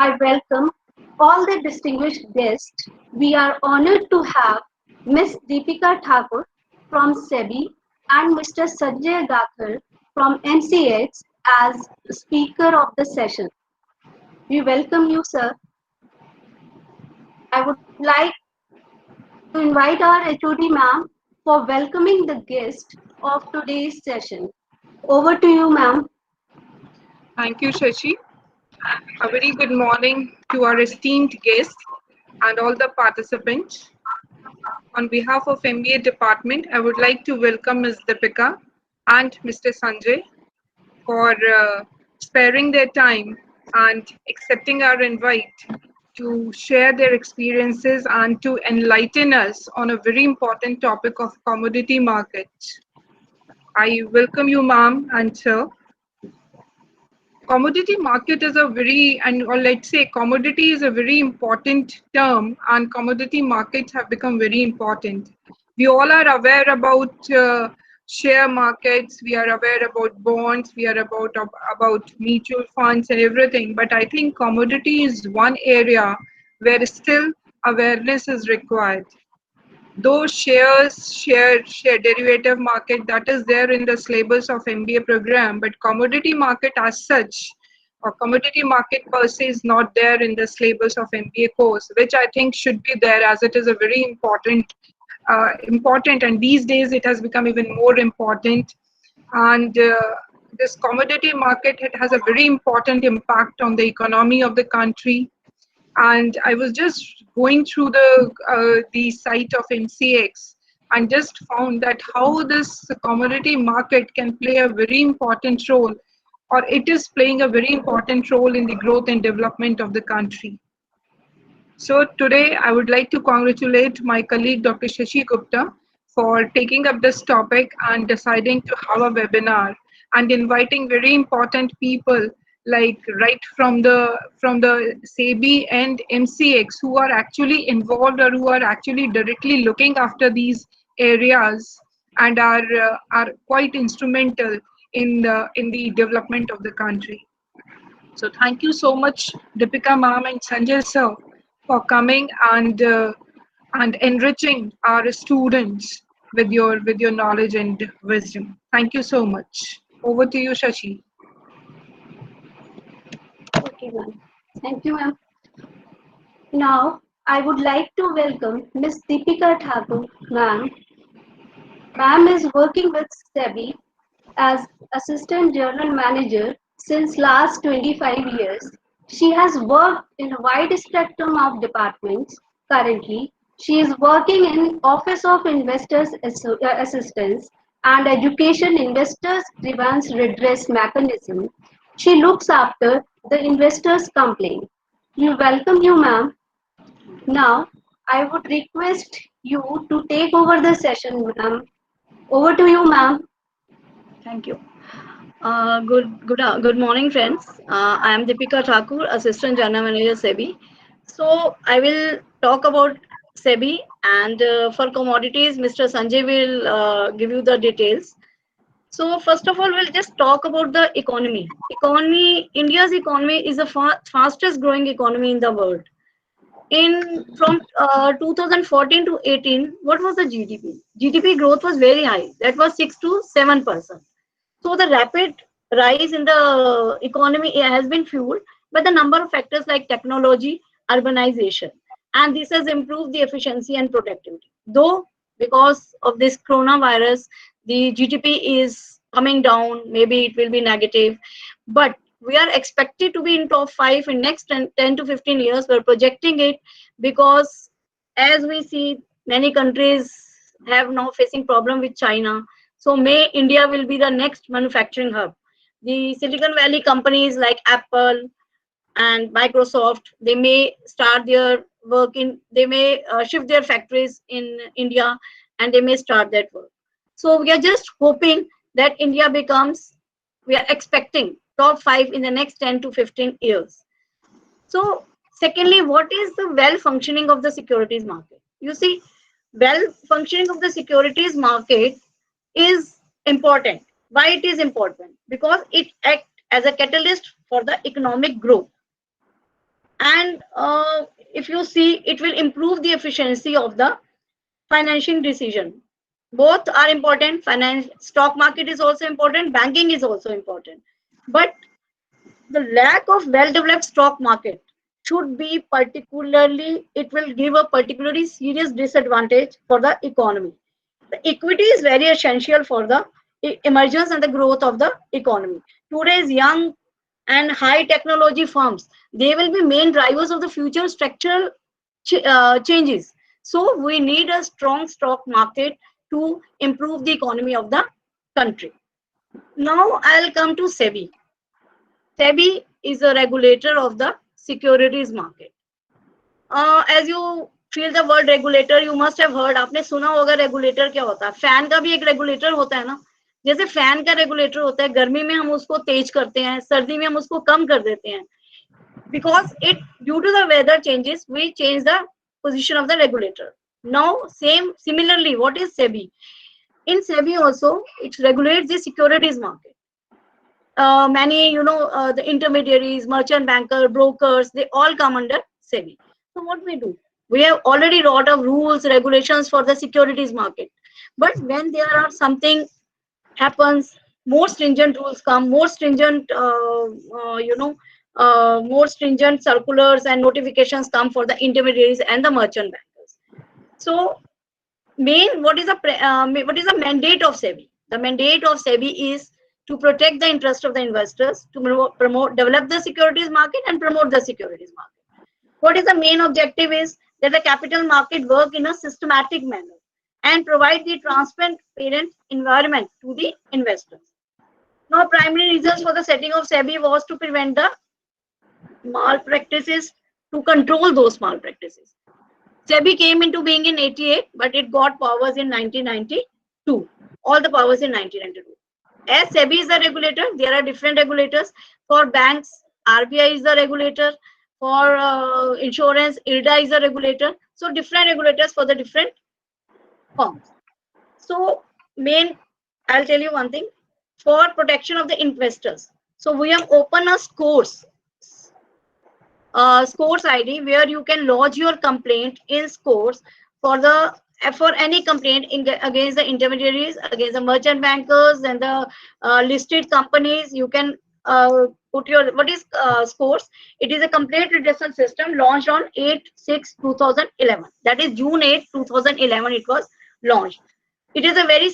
I welcome all the distinguished guests. We are honored to have Ms. Deepika Thakur from SEBI and Mr. Sanjay Gathar from MCX as speaker of the session. We welcome you, sir. I would like to invite our HOD ma'am for welcoming the guest of today's session. Over to you, ma'am. Thank you, Shashi. A very good morning to our esteemed guests and all the participants. On behalf of MBA department, I would like to welcome Ms. Deepika and Mr. Sanjay for sparing their time and accepting our invite to share their experiences and to enlighten us on a very important topic of commodity markets. I welcome you, ma'am and sir. Commodity market is a very, and or let's say commodity is a very important term, and commodity markets have become very important. We all are aware about share markets, we are aware about bonds, we are about mutual funds and everything, but I think commodity is one area where still awareness is required. Those share derivative market that is there in the syllabus of MBA program, but commodity market as such, or commodity market per se is not there in the syllabus of MBA course, which I think should be there as it is a very important, and these days it has become even more important. And this commodity market, it has a very important impact on the economy of the country. And I was just going through the site of MCX and just found that how this commodity market can play a very important role, or it is playing a very important role in the growth and development of the country. So today I would like to congratulate my colleague Dr. Shashi Gupta for taking up this topic and deciding to have a webinar and inviting very important people like right from the SEBI and MCX who are actually involved or who are actually directly looking after these areas and are quite instrumental in the development of the country. So thank you so much, Deepika ma'am and Sanjay sir, for coming and enriching our students with your knowledge and wisdom. Thank you so much. Over to you, Shashi. Okay, ma'am. Thank you, ma'am. Now, I would like to welcome Ms. Deepika Thakur, ma'am. Ma'am is working with SEBI as Assistant General Manager since last 25 years. She has worked in a wide spectrum of departments. Currently, she is working in Office of Investors Assistance and Education Investors Grievance Redress Mechanism. She looks after the investors' complaint. We welcome you, ma'am. Now, I would request you to take over the session, ma'am. Over to you, ma'am. Thank you. Good morning, friends. I am Deepika Thakur, Assistant General Manager, SEBI. So I will talk about SEBI, and for commodities, Mr. Sanjay will give you the details. So first of all, we'll just talk about the economy. India's economy is the fastest growing economy in the world. From 2014 to 18, what was the GDP? GDP growth was very high. That was 6 to 7%. So the rapid rise in the economy has been fueled by the number of factors like technology, urbanization, and this has improved the efficiency and productivity. Though because of this coronavirus, the GDP is coming down, maybe it will be negative, but we are expected to be in top 5 in next 10 to 15 years. We're projecting it because as we see, many countries have now facing problem with China. So may India will be the next manufacturing hub. The Silicon Valley companies like Apple and Microsoft, they may start their work they may shift their factories in India, and they may start that work. So we are just hoping that India becomes, we are expecting top 5 in the next 10 to 15 years. So secondly, what is the well functioning of the securities market? You see, well functioning of the securities market is important. Why it is important? Because it acts as a catalyst for the economic growth. And if you see, it will improve the efficiency of the financing decision. Both are important. Finance, stock market is also important, banking is also important, but the lack of well-developed stock market should be particularly, it will give a particularly serious disadvantage for the economy. The equity is very essential for the emergence and the growth of the economy. Today's young and high technology firms, they will be main drivers of the future structural changes. So we need a strong stock market to improve the economy of the country. Now I'll come to SEBI. SEBI is a regulator of the securities market. As you feel the word regulator, you must have heard, आपने सुना होगा regulator क्या होता है. Fan का भी एक regulator होता है ना. जैसे फैन का regulator होता है, गर्मी में हम उसको तेज करते हैं, सर्दी में हम उसको कम कर देते हैं. Because it, due to the weather changes, we change the position of the regulator. Now, similarly, what is SEBI? In SEBI also, it regulates the securities market. Many, the intermediaries, merchant banker, brokers, they all come under SEBI. So what we do? We have already lot of rules, regulations for the securities market. But when there are something happens, more stringent rules come, more stringent, more stringent circulars and notifications come for the intermediaries and the merchant bankers. So, what is the mandate of SEBI? The mandate of SEBI is to protect the interest of the investors, to develop the securities market and promote the securities market. What is the main objective is that the capital market work in a systematic manner and provide the transparent environment to the investors. Now, primary reasons for the setting of SEBI was to prevent the malpractices, to control those malpractices. SEBI came into being in 88, but it got powers in 1992. All the powers in 1992. As SEBI is the regulator, there are different regulators. For banks, RBI is the regulator. For insurance, IRDA is the regulator. So different regulators for the different firms. So I'll tell you one thing, for protection of the investors. So we have opened a scores ID where you can lodge your complaint in scores for any complaint against the intermediaries, against the merchant bankers and the listed companies. You can put your, what is scores? It is a complaint redressal system launched on 8/6/2011. That is June 8, 2011 it was launched. It is a very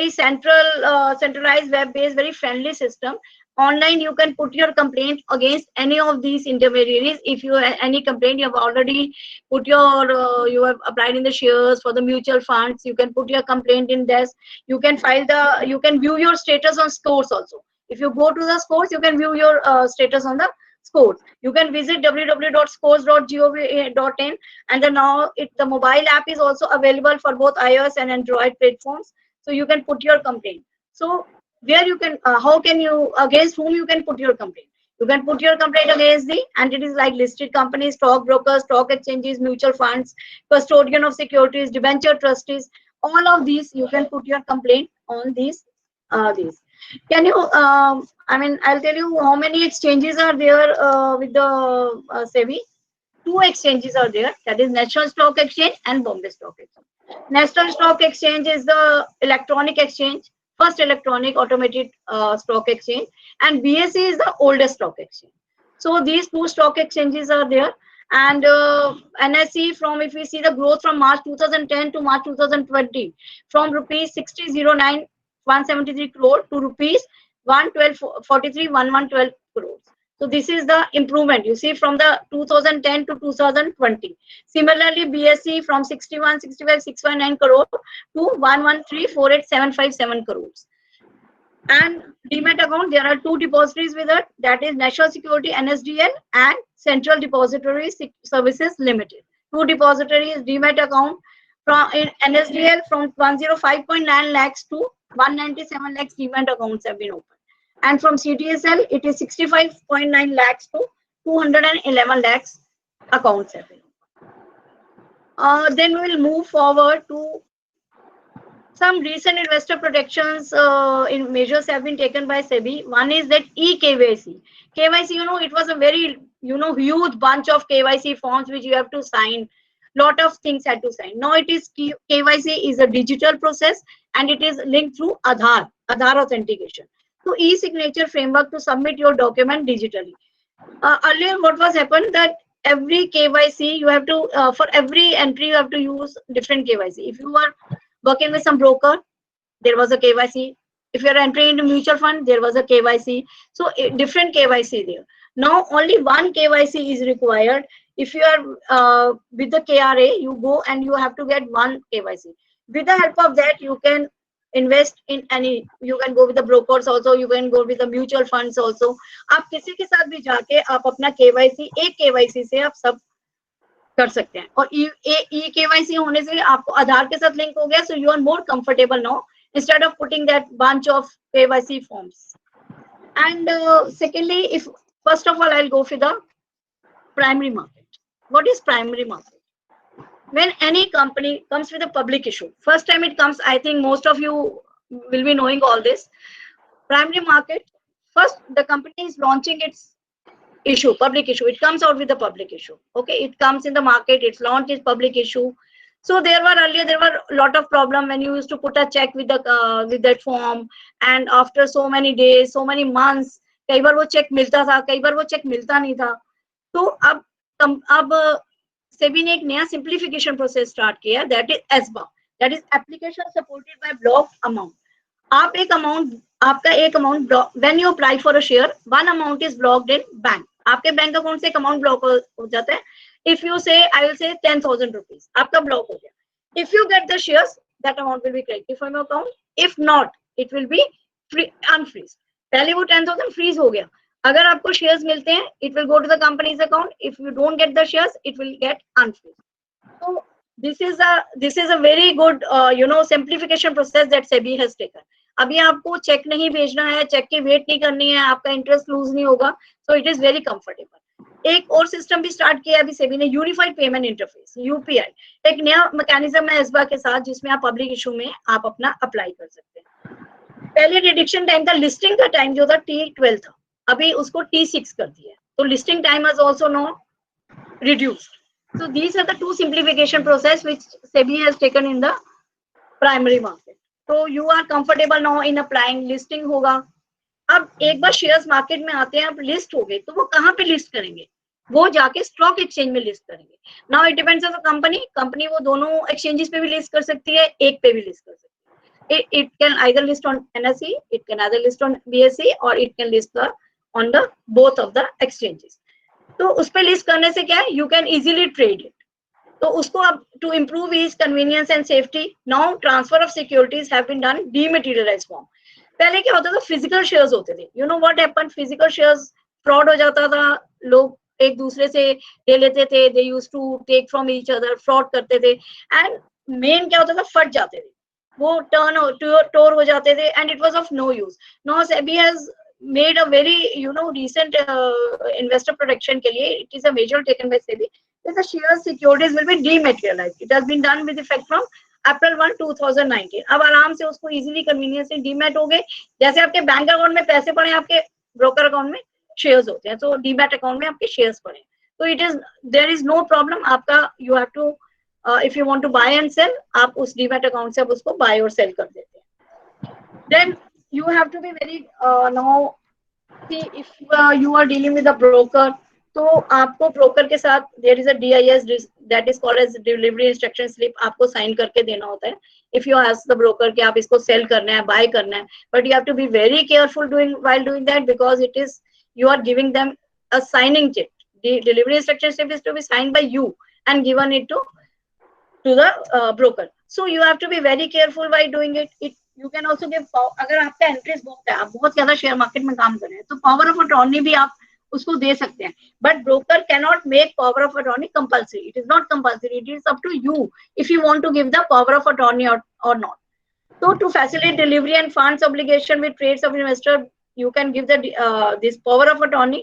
centralized web-based, very friendly system. Online, you can put your complaint against any of these intermediaries. If you have any complaint, you have already put your, you have applied in the shares for the mutual funds. You can put your complaint in this. You can you can view your status on scores also. If you go to the scores, you can view your status on the scores. You can visit www.scores.gov.in, and then now the mobile app is also available for both iOS and Android platforms. So you can put your complaint. So where you can, how can you, against whom you can put your complaint? You can put your complaint against the entities like listed companies, stock brokers, stock exchanges, mutual funds, custodian of securities, debenture trustees. All of these you can put your complaint on these. Can you, I'll tell you how many exchanges are there with the SEBI. 2 exchanges are there, that is National Stock Exchange and Bombay Stock Exchange. National Stock Exchange is the electronic exchange, first electronic automated stock exchange, and BSE is the oldest stock exchange. So these 2 stock exchanges are there. And NSE, from, if we see the growth from March 2010 to March 2020, from rupees 60,09,173 crore to rupees 112,43,1112 crores. So this is the improvement you see from the 2010 to 2020. Similarly, BSE from 61,65,659 crore to 113,48,757 crores. And Demat account, there are 2 depositories with it, that is National Security NSDL and Central Depository Services Limited. 2 depositories Demat account from in NSDL from 105.9 lakhs to 197 lakhs Demat accounts have been opened. And from CDSL, it is 65.9 lakhs to 211 lakhs accounts have been opened. Then we will move forward to some recent investor protections measures have been taken by SEBI. One is that eKYC. KYC, it was a very huge bunch of KYC forms which you have to sign. Lot of things had to sign. Now it is KYC is a digital process and it is linked through Aadhaar authentication. So e-signature framework to submit your document digitally. Earlier, what was happened that every KYC you have to for every entry you have to use different KYC. If you are working with some broker, there was a KYC. If you are entering into mutual fund, there was a KYC. So different KYC there. Now only one KYC is required. If you are with the KRA, you go and you have to get one KYC. With the help of that, you can invest in any. You can go with the brokers also. You can go with the mutual funds also. आप किसी के साथ भी जाके आप अपना KYC एक KYC से आप सब कर सकते हैं और ई केवाईसी होने से आपको आधार के साथ लिंक हो गया. So you are more comfortable now instead of putting that bunch of KYC forms. And secondly, if first of all I'll go for the primary market. What is primary market? When any company comes with a public issue, first time it comes, I think most of you will be knowing all this. Primary market, first the company is launching its issue, public issue. It comes out with the public issue. Okay, it comes in the market, it's launched its public issue. So there were a lot of problem when you used to put a check with the with that form, and after so many days, so many months, कई बार वो check मिलता था, कई बार वो check मिलता नहीं था. तो अब सेबी ने एक नया सिंप्लीफिकेशन प्रोसेस स्टार्ट किया, that is ASBA, that is application supported by block amount. आप एक अमाउंट, आपका एक amount, when you apply for a share, one amount is blocked in bank. आपके बैंक अकाउंट से एक अमाउंट ब्लॉक हो जाता है. If you say, I will say 10,000 rupees, आपका ब्लॉक हो गया. If you get the shares, that amount will be credited from your account. If not, it will be unfreeze. पहले वो 10,000 freeze हो गया. अगर आपको shares मिलते हैं, it will go to the company's account. If you don't get the shares, it will get unfreeze. So this is a very good simplification process that SEBI has taken. अभी आपको check नहीं भेजना है, check की wait नहीं करनी है, आपका इंटरेस्ट लूज नहीं होगा. So it is very comfortable. एक और सिस्टम भी स्टार्ट किया अभी सेबी ने, यूनिफाइड पेमेंट इंटरफेस, यूपीआई. एक नया मैकेनिज्म है एसबा के साथ जिसमें आप पब्लिक इशू में आप अपना अप्लाई कर सकते हैं. पहले रिडक्शन टाइम था, लिस्टिंग का टाइम जो था T12 था, अभी उसको T6 कर दिया है. तो listing time has also no reduced. So these are the two simplification process which SEBI has taken in the primary market. तो you are comfortable now in applying. Listing होगा. अब एक बार शेयर्स मार्केट में आते हैं, अब लिस्ट हो गए, तो वो कहाँ पे लिस्ट करेंगे? वो जाके स्टॉक एक्सचेंज में लिस्ट करेंगे. Now it depends on the company वो दोनों एक्सचेंजेस पे भी लिस्ट कर सकती है, एक पे भी लिस्ट कर सकती है. It can either list on NSE, it can either list on BSE, और it can list on the both of the exchanges. तो उस पे लिस्ट करने से क्या है, you can easily trade it. तो उसको अब to improve ease, convenience and safety, now transfer of securities have been done dematerialised form. पहले क्या होता था, फिजिकल शेयर्स होते थे. You know what happened, physical shares fraud हो जाता था, लोग एक दूसरे से ले लेते थे, they used to take from each other, fraud करते थे. एंड मेन क्या होता था, फट जाते थे, वो टोर हो जाते थे, and it was of no use. Now SEBI has made a very recent investor protection के लिए, it is a measure taken by SEBI, that the share securities will be dematerialized. It has been done with effect from April 1, 2019. अब आराम से उसको easily convenience से demat हो गए. जैसे आपके बैंक अकाउंट में पैसे पड़े, आपके ब्रोकर अकाउंट में शेयर्स होते हैं, तो डीमैट अकाउंट में आपके शेयर्स पड़े. तो it is, there is no problem. आपका you have to, if you want to buy and sell, आप उस डीमैट अकाउंट से आप उसको बाय और सेल कर देते हैं. Then you have to be very now see if you are dealing with a broker, तो आपको ब्रोकर के साथ there is a DIS, that is called as delivery instruction slip, आपको साइन करके देना होता है. if you ask the broker कि आप इसको सेल करना है, बाय करना है, but you have to be very careful while doing that, because it is, you are giving them a signing check. The delivery instruction slip is to be signed by you and given it to the broker. So you have to be very careful while doing it. You can also give, अगर आपका interest बहुत है, आप बहुत ज्यादा share market में काम कर रहे हैं, तो पावर ऑफ अटॉर्नी भी आप उसको दे सकते हैं. But broker can not make power of attorney compulsory. It is not compulsory. It is up to you if you want to give the power of attorney or not. So to facilitate delivery and funds obligation with trades of investor, you can give the this power of attorney,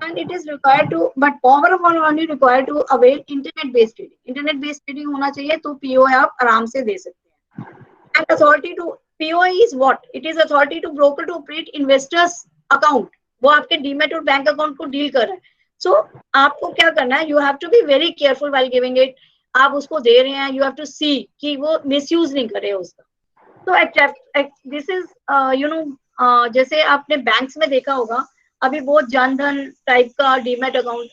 and it is required to, but power of attorney required to avail internet based trading. Internet based trading होना चाहिए, तो POI आप आराम से दे सकते हैं. And authority to POI is what? It is authority to broker to operate investors account. वो आपके डीमेट और बैंक अकाउंट को डील कर रहा है. सो आपको क्या करना है, you have to be very careful while giving it. आप उसको दे रहे हैं, यू हैव टू सी कि वो मिसयूज नहीं करे उसका। तो दिस इज यू नो, जैसे आपने बैंक्स में देखा होगा, अभी बहुत जनधन टाइप का डीमेट अकाउंट,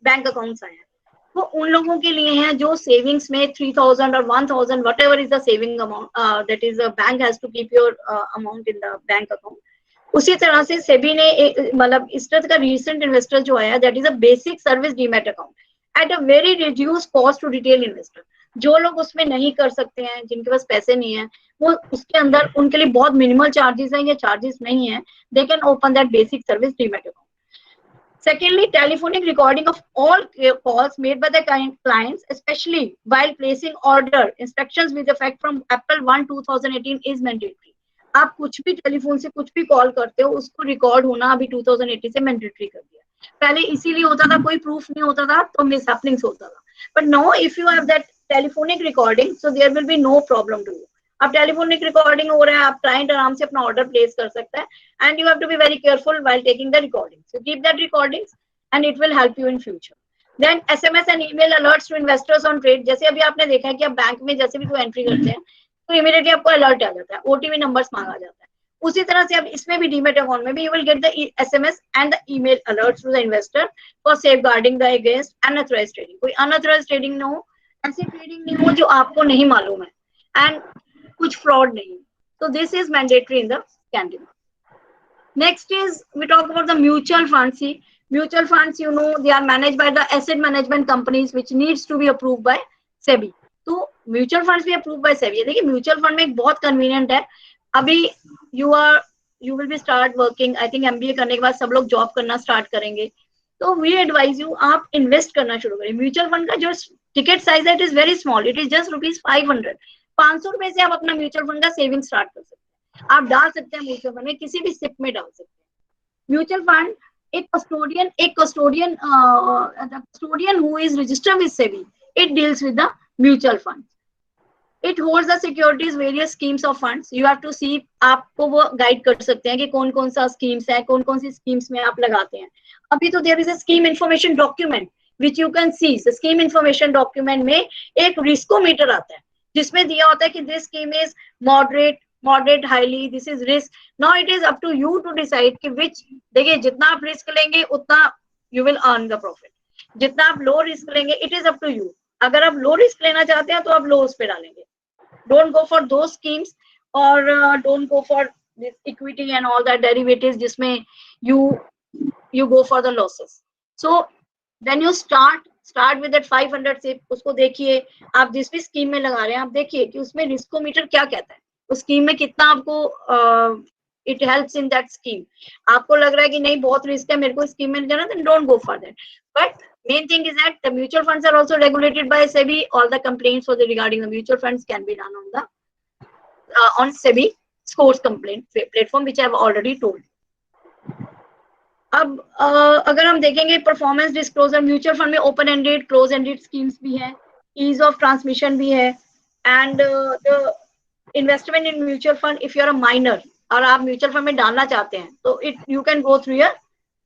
बैंक अकाउंट्स आए हैं। वो उन लोगों के लिए हैं जो सेविंग्स में 3000 और 1000 whatever is the saving amount, that is bank has to keep your amount in the bank account. उसी तरह से सेबी ने मतलब इस तरह का रिसेंट इन्वेस्टर जो आया, that is a basic service demat account at a very reduce cost to retail investor. जो लोग उसमें नहीं कर सकते हैं, जिनके पास पैसे नहीं है, वो उसके अंदर उनके लिए बहुत मिनिमल चार्जेस हैं या चार्जेस नहीं है, they can open that basic service demat account. Secondly, telephonic recording of all calls made by the clients, especially while placing order instructions with effect from April 1, 2018 is mandatory. आप कुछ भी telephone से कुछ भी call करते हो, उसको record होना अभी 2018 से मैंडेटरी कर दिया। पहले इसीलिए होता था, कोई प्रूफ नहीं होता था तो मिस हैपनिंग्स होता था, but now if you have that telephonic recording, so there will be no problem to you. अब टेलीफोनिक रिकॉर्डिंग हो रहा है, आप क्लाइंट आराम से अपना ऑर्डर प्लेस कर सकता है, and you have to be very careful while taking the recordings. So keep that recordings and it will help you in future. Then SMS and email alerts to investors on trade. जैसे अभी आपने देखा है कि आप bank में जैसे भी कोई एंट्री करते हैं तो इमीडिएटली आपको अलर्ट आ जाता है, ओटीपी नंबर्स मांगा जाता है। उसी तरह से अब इसमें भी डीमेट अकाउंट में भी you will get the SMS and the email alerts to the investor for safeguarding the against unauthorised trading. कोई अनऑथराइज्ड ट्रेडिंग ना हो, ऐसी ट्रेडिंग नहीं हो जो आपको नहीं मालूम है, एंड कुछ फ्रॉड नहीं। तो this is mandatory in the candidate. Next is we talk about the mutual funds. See, mutual funds, you know, they are managed by the asset management companies, which needs to be approved by SEBI. तो mutual funds भी approve by SEBI है। देखिए mutual fund में एक बहुत convenient है, अभी you will B start working, I think MBA करने के बाद सब लोग जॉब करना स्टार्ट करेंगे, तो वी एडवाइज यू आप इन्वेस्ट करना शुरू करें। म्यूचुअल फंड का जो टिकट साइज है, it is very small, it is just ₹500। 500 रुपए से आप अपना म्यूचुअल फंड का सेविंग स्टार्ट कर सकते हैं। आप डाल सकते हैं म्यूचुअल फंड में, किसी भी सिप में डाल सकते हैं। म्यूचुअल फंड एक custodian who is registered with SEBI, it deals with the mutual fund. It holds the securities various schemes of funds. You have to see, आपको वो गाइड कर सकते हैं कि कौन कौन सा स्कीम्स है, कौन कौन सी स्कीम्स में आप लगाते हैं। अभी तो there is a scheme information document which you can see. Scheme information document में एक रिस्कोमीटर आता है, जिसमें दिया होता है कि this scheme is moderate highly, this is risk. Now it is up to you to decide कि विच, देखिए जितना आप रिस्क लेंगे उतना you will earn the profit, जितना आप लो रिस्क लेंगे it is up to you. अगर आप लो रिस्क लेना चाहते हैं तो आप लो उस पे डालेंगे, don't go for those schemes, or don't go for this equity and all that derivatives जिसमें you go for the losses. So then you start with that 500 से, उसको देखिए आप जिस भी स्कीम में लगा रहे हैं, आप देखिए कि उसमें रिस्कोमीटर क्या कहता है, उस स्कीम में कितना आपको it helps in that scheme. आपको लग रहा है कि नहीं बहुत रिस्क है, मेरे को स्कीम में जाना, then don't go for that. But main thing is that the mutual funds are also regulated by SEBI. All the complaints for the regarding the mutual funds can be done on the on SEBI scores complaint platform, which I have already told. अब अगर हम देखेंगे performance disclosure, mutual fund में open ended, close ended schemes भी है, ease of transmission भी है, and the investment in mutual fund, if you are a minor और आप म्यूचुअल फंड में डालना चाहते हैं तो it you can go through your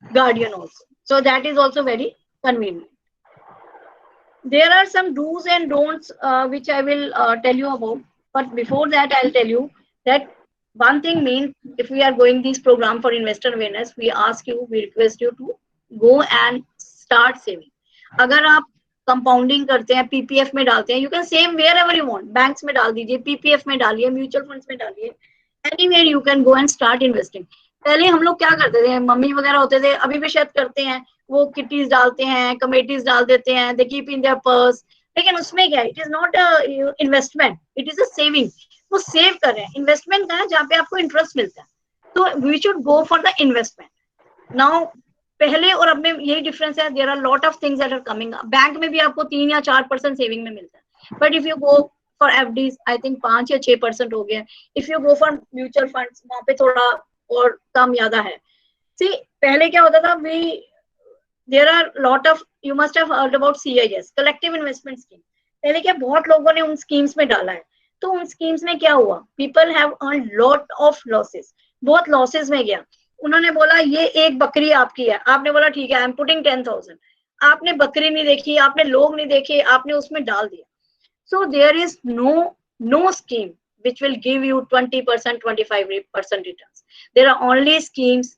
guardian also, so that is also very convenient. There are some do's and don'ts which I will tell you about, but before that I'll tell you that one thing means, if we are going this program for investor awareness, we request you to go and start saving. अगर आप compounding करते हैं, PPF में डालते हैं, you can save wherever you want, banks में डाल दीजिए, पीपीएफ में डालिए, म्यूचुअल फंड्स में डालिए, anywhere you can go and start investing. पहले हम लोग क्या करते थे, मम्मी वगैरह होते थे, अभी भी शायद करते हैं, वो किटीज डालते हैं, कमेटीज डाल देते हैं, they keep in their purse, लेकिन उसमें क्या है, it is not a investment, it is a saving. वो सेव कर रहे हैं, इन्वेस्टमेंट का है जहाँ पे आपको इंटरेस्ट मिलता है, तो we should go for the investment. Now पहले और अब में यही डिफरेंस है, there are lot of things that are coming. Bank में भी आपको 3 या 4% सेविंग में मिलता है, but if you go for FDs I think 5 या 6% हो गया। If you go for mutual funds, वहां पे थोड़ा और कम ज्यादा है। सी पहले क्या होता था, we there are lot of, you must have heard about CIS, collective investment scheme। पहले क्या बहुत लोगों ने उन स्कीम्स में डाला है, तो उन स्कीम्स में क्या हुआ, people have earned lot of losses, बहुत लॉसेस में गया। उन्होंने बोला ये एक बकरी आपकी है, आपने बोला ठीक है आई एम पुटिंग 10,000, आपने बकरी नहीं देखी, आपने लोग नहीं देखे, आपने उसमें डाल दिया. So there is no scheme which will give you 20%, 25% returns. There are only schemes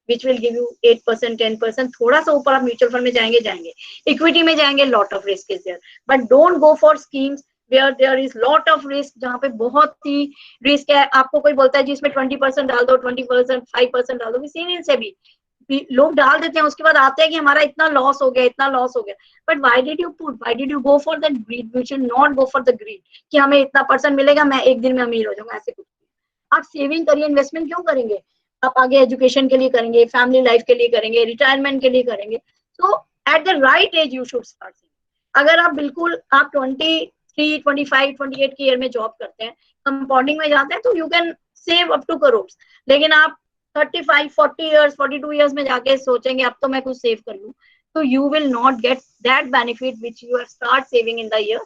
which will give you 8%, 10%. थोड़ा सा ऊपर आप म्यूचुअल फंड में जाएंगे, इक्विटी में जाएंगे, lot of risk is there, but don't go for schemes where there is lot of risk, जहाँ पे बहुत ही रिस्क है. आपको कोई बोलता है जी इसमें 20% डाल दो, 20%, 5% डाल दो, वी सीन इन सेबी, लोग डाल देते हैं, उसके बाद आते हैं कि हमारा इतना लॉस हो गया, इतना लॉस हो गया. But why did you put, why did you go for that greed? We should not go for the greed कि हमें इतना परसेंट मिलेगा, मैं एक दिन में अमीर हो जाऊंगा, ऐसे कुछ. आप सेविंग करिए, इन्वेस्टमेंट क्यों करेंगे? आप आगे एजुकेशन के लिए करेंगे, फैमिली लाइफ के लिए करेंगे, रिटायरमेंट के लिए करेंगे. So at the right age you should start. अगर आप बिल्कुल आप 23, 25, 28 की ईयर में जॉब करते हैं, कंपाउंडिंग में जाते हैं, तो you can save up to crore. लेकिन आप 35, 40 ईयर्स, 42 ईयर्स में जाके सोचेंगे अब तो मैं कुछ सेव कर लूं, तो you will not get that benefit which you start saving in the year.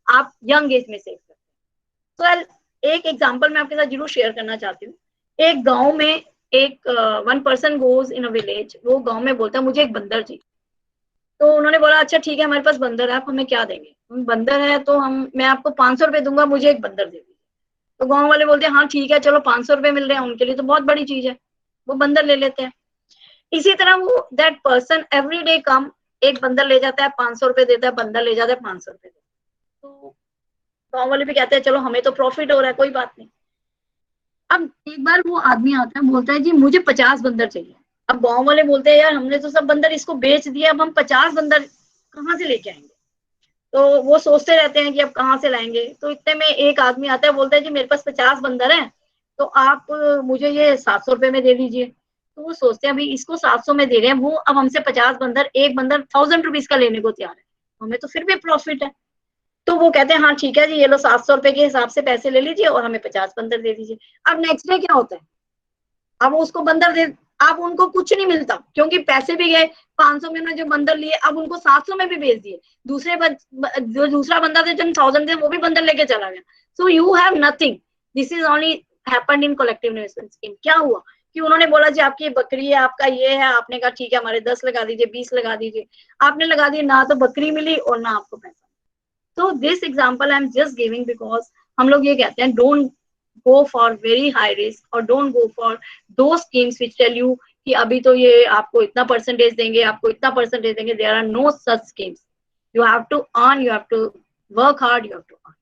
आप यंग एज में सेव करते हैं. तो एक एग्जांपल मैं आपके साथ जरूर शेयर करना चाहती हूँ. एक गांव में एक one person goes in a village, वो गांव में बोलता है मुझे एक बंदर चाहिए. तो उन्होंने बोला अच्छा ठीक है हमारे पास बंदर है, आप हमें क्या देंगे? बंदर है तो मैं आपको 500 रुपए दूंगा, मुझे एक बंदर दे दीजिए. तो गांव वाले बोलते हैं हाँ ठीक है चलो 500 रुपए मिल रहे हैं, उनके लिए तो बहुत बड़ी चीज है, वो बंदर ले लेते हैं. इसी तरह वो दैट पर्सन एवरी डे कम, एक बंदर ले जाता है, 500 रुपए देता है, बंदर ले जाता है, 500 रुपए देता है. तो गाँव वाले भी कहते हैं चलो हमें तो प्रॉफिट हो रहा है, कोई बात नहीं. अब एक बार वो आदमी आता है, बोलता है जी मुझे 50 बंदर चाहिए. अब गाँव वाले बोलते हैं यार हमने तो सब बंदर इसको बेच दिया, अब हम 50 बंदर कहाँ से लेके आएंगे? तो वो सोचते रहते हैं कि अब कहाँ से लाएंगे. तो इतने में एक आदमी आता है, बोलता है जी मेरे पास 50 बंदर हैं, तो आप मुझे ये 700 रुपए में दे दीजिए. तो वो सोचते हैं अभी इसको 700 में दे रहे हैं, वो अब हमसे 50 बंदर, एक बंदर 1000 रुपीज का लेने को तैयार है, हमें तो फिर भी प्रॉफिट है. तो वो कहते हैं हाँ ठीक है जी ये लो 700 रुपए के हिसाब से पैसे ले लीजिए और हमें 50 बंदर दे दीजिए. अब नेक्स्ट डे क्या होता है, अब उसको बंदर दे, अब उनको कुछ नहीं मिलता क्योंकि पैसे भी गए, 500 में जो बंदर लिए अब उनको 700 में भी बेच दिए. जो दूसरा बंदा थे जिन 1000 थे वो भी बंदर लेके चला गया. So you have nothing. This is only happened in collective investment scheme. क्या हुआ कि उन्होंने बोला जी आपकी बकरी है, आपका ये है, आपने कहा ठीक है हमारे 10 लगा दीजिए, 20 लगा दीजिए. आपने लगा दिए, ना तो बकरी मिली और ना आपको पैसा. तो this example I am just giving because हम लोग ये कहते हैं don't go for very high risk or don't go for those schemes which tell you कि अभी तो ये आपको इतना परसेंटेज देंगे, आपको इतना परसेंटेज देंगे. There are no such schemes. You have to earn, you have to work hard, you have to earn.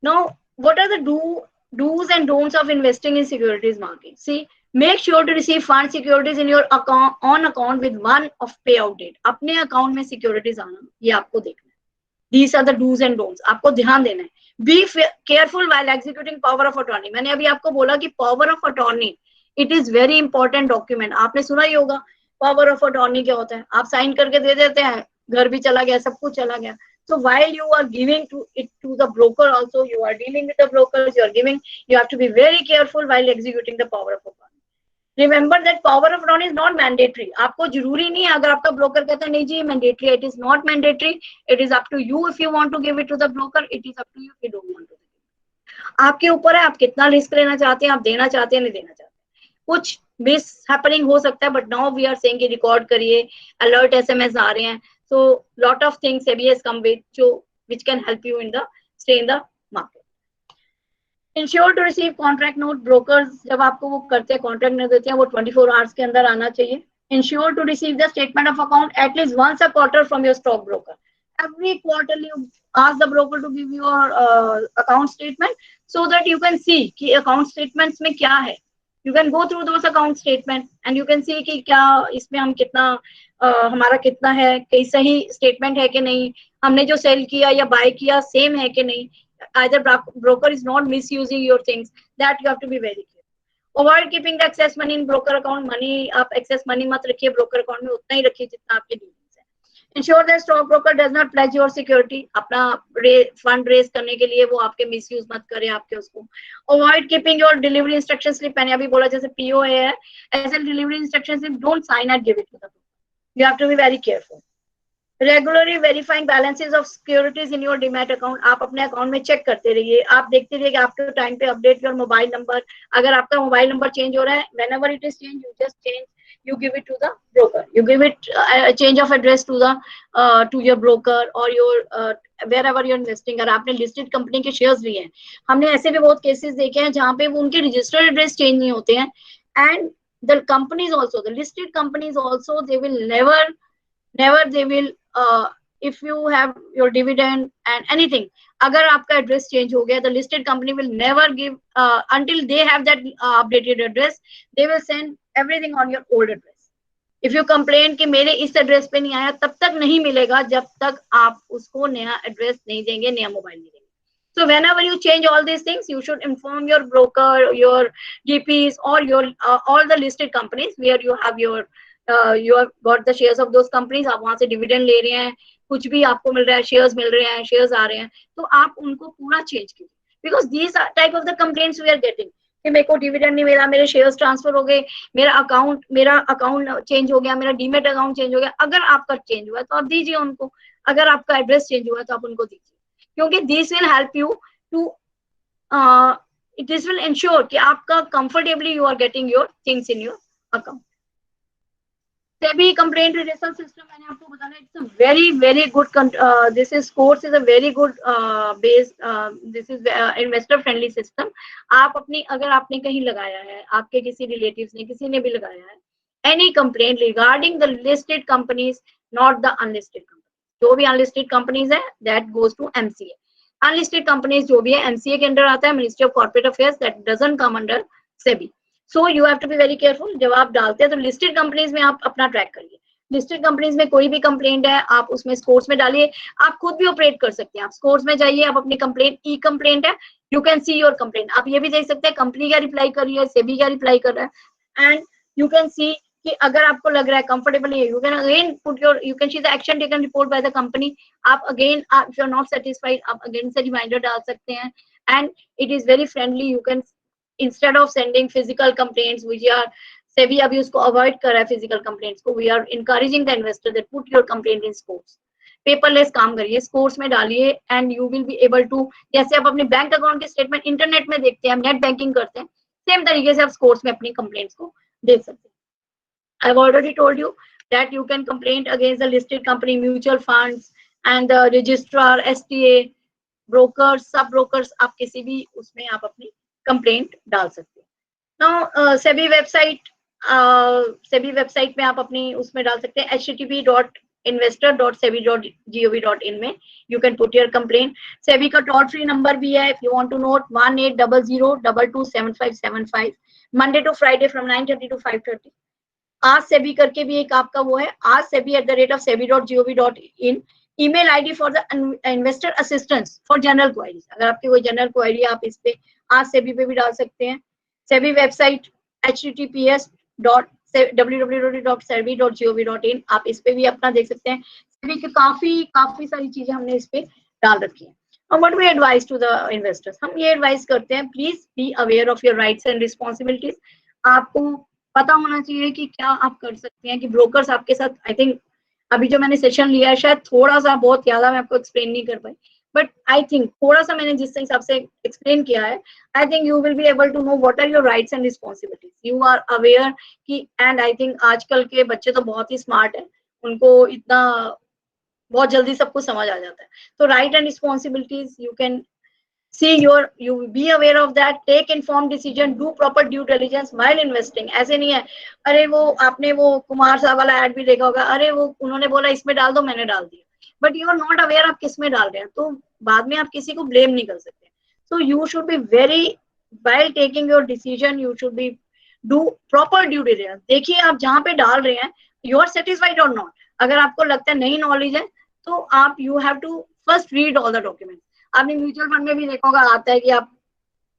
Now, what are the do's and don'ts of investing in securities market? See, make sure to receive fund securities in your account on account with one of payout date. अपने account में securities आना ये आपको देखना है. These are the do's and don'ts. आपको ध्यान देना है. Be careful while executing power of attorney. मैंने अभी आपको बोला कि power of attorney it is very important document. आपने सुना ही होगा power of attorney क्या होता है. आप साइन करके दे देते हैं, घर भी चला गया, सब कुछ चला गया. So while you are giving it to the broker also, you are dealing with the brokers, you are giving, you have to be very careful while executing the power of attorney. Remember that power of attorney is not mandatory. आपको जरूरी नहीं है, अगर आपका broker कहता है नहीं जी mandatory, it is not mandatory. It is up to you if you want to give it to the broker. It is up to you if you don't want to. आपके ऊपर है आप कितना रिस्क लेना चाहते हैं, आप देना चाहते हैं नहीं देना चाहते. कुछ मिस हैपनिंग हो सकता है, but now we are saying कि रिकॉर्ड करिए, अलर्ट एसएमएस आ रहे हैं. So lot of things SEBI has come with जो which can help you in the stay in the market. Ensure to receive contract note. Brokers जब आपको वो करते हैं कॉन्ट्रैक्ट नोट देते हैं, वो 24 आवर्स के अंदर आना चाहिए. Ensure to receive the statement of account at least once a quarter from your stock broker. Every quarterly you ask the broker to give your account statement so that you can see कि account statements में क्या है. You can go through those account statement and you can see कि क्या इसमें हम कितना हमारा कितना है, कहीं सही स्टेटमेंट है कि नहीं, हमने जो सेल किया या बाय किया सेम है कि नहीं. Either broker is not misusing your things, that you have to be very careful. Avoid keeping the excess money in broker account. Money आप excess money मत रखिए broker account में, उतना ही रखिए जितना आपके dealings है. Ensure that stock broker does not pledge your security. अपना fund raise करने के लिए वो आपके misuse मत करे आपके उसको. Avoid keeping your delivery instruction slip. मैंने अभी बोला जैसे POA है, ऐसे delivery instruction slip don't sign and give it to the broker. You have to be very careful. Regularly verifying balances of securities in your demat account, आप अपने account में check करते रहिए, आप देखते रहिए कि आपके टाइम पे अपडेट योर मोबाइल नंबर, अगर आपका मोबाइल नंबर चेंज हो रहा है, whenever it is change, you just change, you give it to the broker, you give it a change of address to the to your broker or your wherever you're investing. अगर आपने listed company के shares लिए हैं, हमने ऐसे भी बहुत cases देखे हैं जहां पे वो उनके रजिस्टर्ड एड्रेस चेंज नहीं होते हैं, and the companies also, the listed companies also, they will never they will if you have your dividend and anything, अगर आपका एड्रेस चेंज हो गया, the listed company will never give until they have that updated address, they will send everything on your old address. If you complain कि मेरे इस address पे नहीं आया, तब तक नहीं मिलेगा जब तक आप उसको नया एड्रेस नहीं देंगे, नया मोबाइल नहीं देंगे. So whenever you change all these things, you should inform your broker, your GPs, or your all the listed companies where you have your you have got the shares of those companies. आप वहां से dividend ले रहे हैं, कुछ भी आपको मिल रहा है, शेयर्स मिल रहे हैं, शेयर्स आ रहे हैं, तो आप उनको पूरा चेंज कीजिए. Because these type of the complaints we are getting कि मेरे को डिविडेंड नहीं मिला, मेरे शेयर्स ट्रांसफर हो गए, मेरा अकाउंट चेंज हो गया, मेरा डीमेट अकाउंट चेंज हो गया. अगर आपका चेंज हुआ है तो आप दीजिए उनको, अगर आपका एड्रेस चेंज हुआ है तो आप उनको दीजिए, क्योंकि this will help you to this will ensure कि आपका comfortably you are getting your things in your account. SEBI complaint redressal system, मैंने आपको बताना, it's a very good this is course is a very good base this is investor friendly system. आप अपनी, अगर आपने कहीं लगाया है, आपके किसी रिलेटिव्स ने, किसी ने भी लगाया है, any complaint regarding the listed companies, not the unlisted companies, जो भी unlisted companies है that goes to MCA. Unlisted companies जो भी है MCA के अंदर आता है, Ministry of Corporate Affairs, that doesn't come under SEBI. So you have to be very careful. जब आप डालते हैं तो लिस्टेड कंपनीज में आप अपना ट्रैक करिए. लिस्टेड कंपनीज में कोई भी कंप्लेंट है, आप उसमें स्कोर्स में डालिए. आप खुद भी ऑपरेट कर सकते हैं, आप स्कोर्स में जाइए, आप अपनी कंप्लेंट, ई कंप्लेंट है, you can see your complaint. आप ये भी देख सकते हैं कंपनी क्या रिप्लाई कर रही है, सेबी क्या रिप्लाई कर रहा है, एंड यू कैन सी कि अगर आपको लग रहा है कंफर्टेबल है, you can again put your, you can see the action taken report by the company. आप again, if you are not satisfied, आप अगेन से रिमाइंडर डाल सकते हैं, and it is very friendly. You can, instead of sending physical complaints, which are SEBI अभी उसको avoid कर रहा है physical complaints को, we are encouraging the investor that put your complaint in scores. Paperless काम करिए, स्कोर्स में डालिए, and you will be able to, जैसे आप अपने बैंक अकाउंट के स्टेटमेंट इंटरनेट में देखते हैं, हम नेट बैंकिंग करते हैं, सेम तरीके से आप स्कोर्स में अपनी कंप्लेंट्स को देख सकते हैं. I have already told you that you can complaint against the listed company, mutual funds and the registrar, STA, brokers, सब ब्रोकर्स, आप किसी भी उसमें आप अपनी कंप्लेंट डाल सकते हैं. नाउ सेबी वेबसाइट में आप अपनी उसमें डाल सकते हैं, http://investor.sebi.gov.in में you can put your complaint. SEBI का टोल फ्री नंबर भी है, if you want to note, 1800227575, Monday to Friday from 9:30 to 5:30. आज सेबी करके भी एक आपका वो है, आज sebi@sebi.gov.in. Email ID for the investor assistance for general queries, अगर आपकी कोई जनरल क्वेरी आप इस पे आज सेबी पे भी डाल सकते हैं. सेबी वेबसाइट https://www.sebi.gov.in, आप इस पे भी अपना देख सकते हैं. सेबी की काफी सारी चीजें हमने इस पे डाल रखी है. और what we advice to the investors, हम ये एडवाइस करते हैं, please be aware of your rights and responsibilities. आपको पता होना चाहिए कि क्या आप कर सकते हैं, कि ब्रोकर्स आपके साथ, आई थिंक अभी जो मैंने सेशन लिया है, शायद थोड़ा सा, बहुत ज्यादा मैं आपको एक्सप्लेन नहीं कर पाई, बट आई थिंक थोड़ा सा मैंने जिस हिसाब से एक्सप्लेन किया है, I think you will be able to know what are your rights and responsibilities. You are aware कि, एंड आई थिंक आजकल के बच्चे तो बहुत ही स्मार्ट है, उनको इतना बहुत जल्दी सब कुछ समझ आ जाता है. तो right and responsibilities, you can see you be aware of that, take informed decision, do proper due diligence while investing. ऐसे नहीं है, अरे वो आपने वो कुमार साहब वाला एड भी देखा होगा, अरे वो उन्होंने बोला इसमें डाल दो, मैंने डाल दिया, but you are not aware आप किस में डाल रहे हैं, तो बाद में आप किसी को ब्लेम नहीं कर सकते. So you should be very, while taking your decision, you should be do proper due diligence. देखिए आप जहाँ पे डाल रहे हैं, you are satisfied or not. अगर आपको लगता है नहीं नॉलेज है, तो आप you have to first read all the documents. आपने म्यूचुअल फंड में भी देखा होगा, आता है कि आप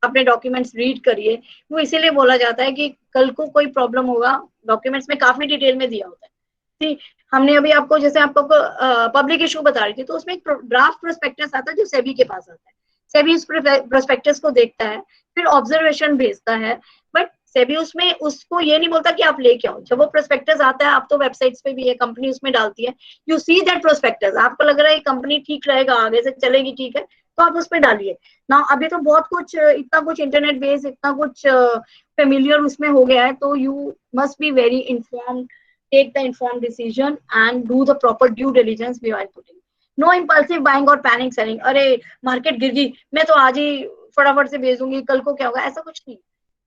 अपने डॉक्यूमेंट्स रीड करिए. वो इसीलिए बोला जाता है कि कल को कोई प्रॉब्लम होगा, डॉक्यूमेंट्स में काफी डिटेल में दिया होता है. ठीक, हमने अभी आपको, जैसे आपको पब्लिक इशू बता रही थी, तो उसमें एक ड्राफ्ट प्रोस्पेक्टस आता है जो सेबी के पास आता है. सेबी उस प्रोस्पेक्टस को देखता है, फिर ऑब्जर्वेशन भेजता है, बट सेबी उसमें उसको ये नहीं बोलता कि आप लेके आओ, जब वो प्रोस्पेक्टस आता है, आप तो वेबसाइट्स पे भी है, कंपनी उसमें डालती है, यू सी दैट प्रोस्पेक्टस, आपको लग रहा है कंपनी ठीक रहेगा, आगे से चलेगी, ठीक है, तो आप उस पर डालिए ना। अभी तो बहुत कुछ, इतना कुछ इंटरनेट बेस्ड, इतना कुछ फेमिलियर उसमें हो गया है, तो you must be very informed, take the informed decision and do the proper due diligence before putting. No impulsive buying और पैनिक सेलिंग, अरे मार्केट गिर गई, मैं तो आज ही फटाफट से भेज दूंगी, कल को क्या होगा, ऐसा कुछ नहीं।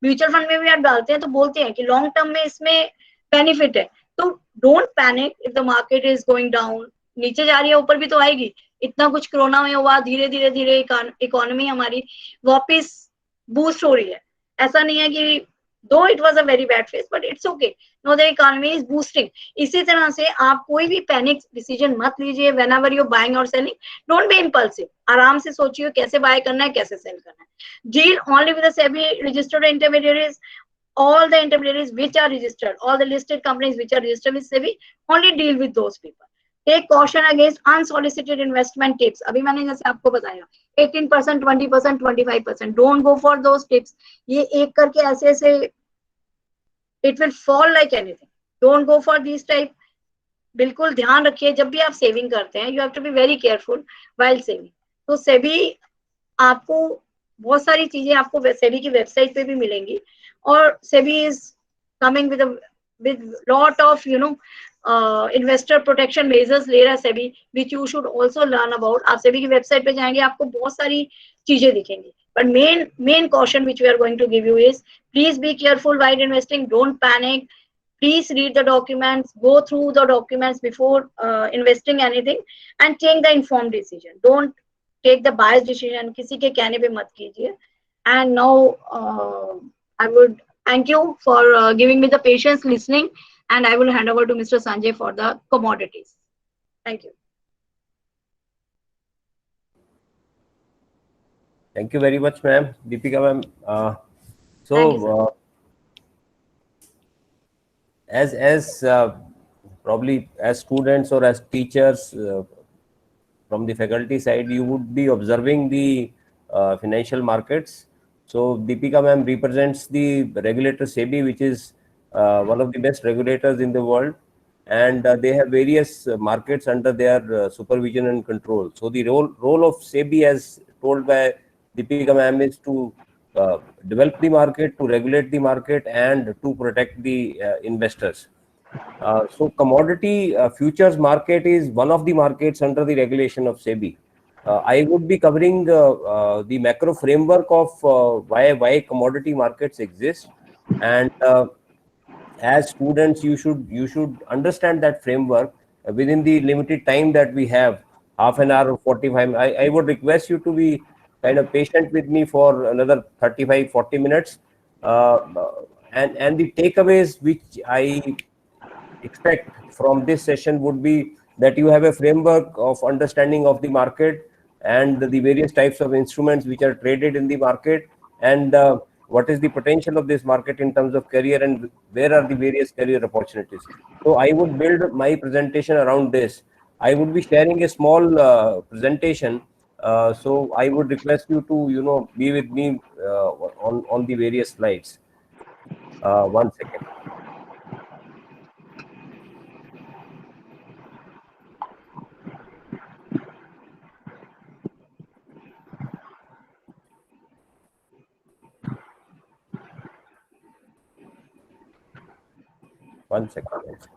म्यूचुअल फंड में भी आप डालते हैं तो बोलते हैं कि लॉन्ग टर्म में इसमें बेनिफिट है, तो don't panic if the market is going down, नीचे जा रही है ऊपर भी तो आएगी, इतना कुछ कोरोना में हुआ, धीरे धीरे धीरे इकोनॉमी हमारी वापस बूस्ट हो रही है, ऐसा नहीं है कि दो it was a very bad phase but it's okay, know the economy is boosting. इसी तरह से आप कोई भी पैनिक डिसीजन मत लीजिए व्हेन एवर यू बाइंग और सेलिंग, डोंट बी इम्पल्सिव, आराम से सोचिए कैसे बाय करना है, कैसे सेल करना है। Deal only with the SEBI registered intermediaries, all the intermediaries which are registered, all the listed companies which are registered with SEBI, only deal with those people. Take caution against unsolicited investment tips. अभी मैंने जैसे आपको बताया 18%, 20%, 25%, don't go for those tips. ये एक करके ऐसे ऐसे it will fall like anything. Don't go for these type. बिल्कुल ध्यान रखिए जब भी आप सेविंग करते हैं, you have to be very careful while saving. तो सेबी आपको बहुत सारी चीजें आपको सेबी की वेबसाइट पे भी मिलेंगी, और SEBI is coming with lot of investor protection measures ले रहा है SEBI, which you should also learn about. आप सेबी की वेबसाइट पे जाएंगे, आपको बहुत सारी चीजें दिखेंगी, but main caution which we are going to give you is please be careful while investing, don't panic, please read the documents, go through the documents before investing anything, and take the informed decision, don't take the biased decision, किसी के कहने पे मत कीजिए। And now I would thank you for giving me the patience listening, and I will hand over to Mr. Sanjay for the commodities. Thank you. Thank you very much, ma'am. Deepika, ma'am. Thank you, sir. As probably as students or as teachers from the faculty side, you would be observing the financial markets. So Deepika ma'am represents the regulator SEBI, which is one of the best regulators in the world, and they have various markets under their supervision and control. So the role of SEBI, as told by Deepika ma'am, is to develop the market, to regulate the market, and to protect the investors. So commodity futures market is one of the markets under the regulation of SEBI. I would be covering the macro framework of why commodity markets exist, and as students you should understand that framework within the limited time that we have, half an hour or 45. I would request you to be kind of patient with me for another 35-40 minutes, and the takeaways which I expect from this session would be that you have a framework of understanding of the market and the various types of instruments which are traded in the market, and what is the potential of this market in terms of career, and where are the various career opportunities. So I would build my presentation around this. I would be sharing a small presentation, so I would request you to be with me on the various slides. One second. One second.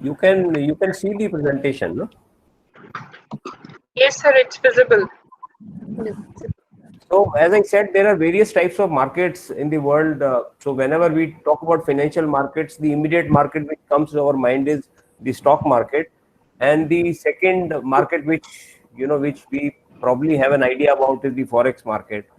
You can see the presentation, no? Yes, sir, it's visible. So as I said, there are various types of markets in the world. So whenever we talk about financial markets, the immediate market which comes to our mind is the stock market, and the second market which we probably have an idea about is the forex market.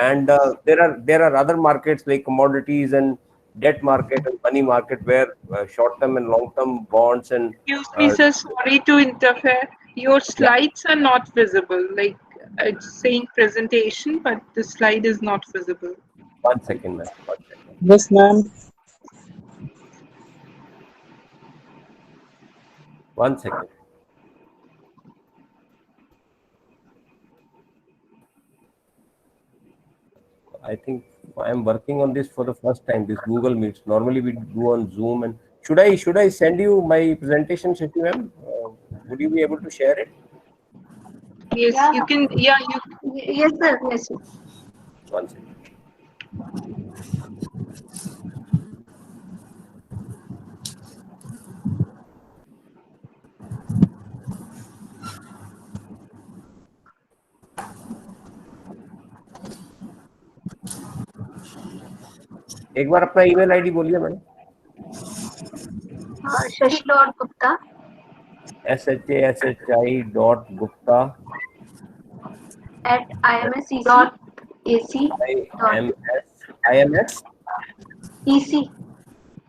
And there are other markets like commodities and debt market and money market where short-term and long-term bonds and Excuse me, sir, sorry to interfere. Your slides are not visible. Like it's saying presentation, but the slide is not visible. 1 second, ma'am. 1 second. Yes, ma'am. 1 second. I think I am working on this for the first time. This Google Meets. Normally we do on Zoom. And should I send you my presentation, Shruti ma'am? Would you be able to share it? Yes, Yeah. you can. Yeah, you. Yes, sir. Yes, sir. 1 second. एक बार अपना email ID बोलिए madam. Shashi.Gupta shashi.gupta at imsec.ac. IMS EC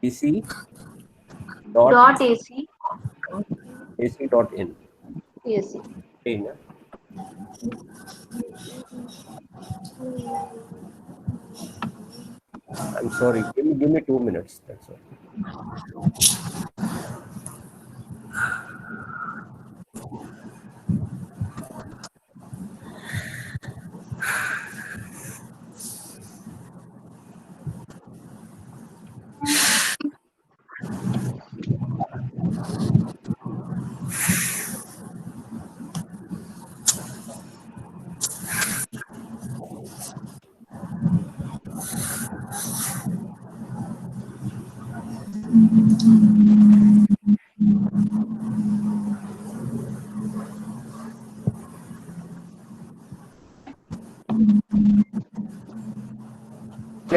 EC dot AC. AC.in. Yes, sir. In. I'm sorry. Give me 2 minutes. That's all.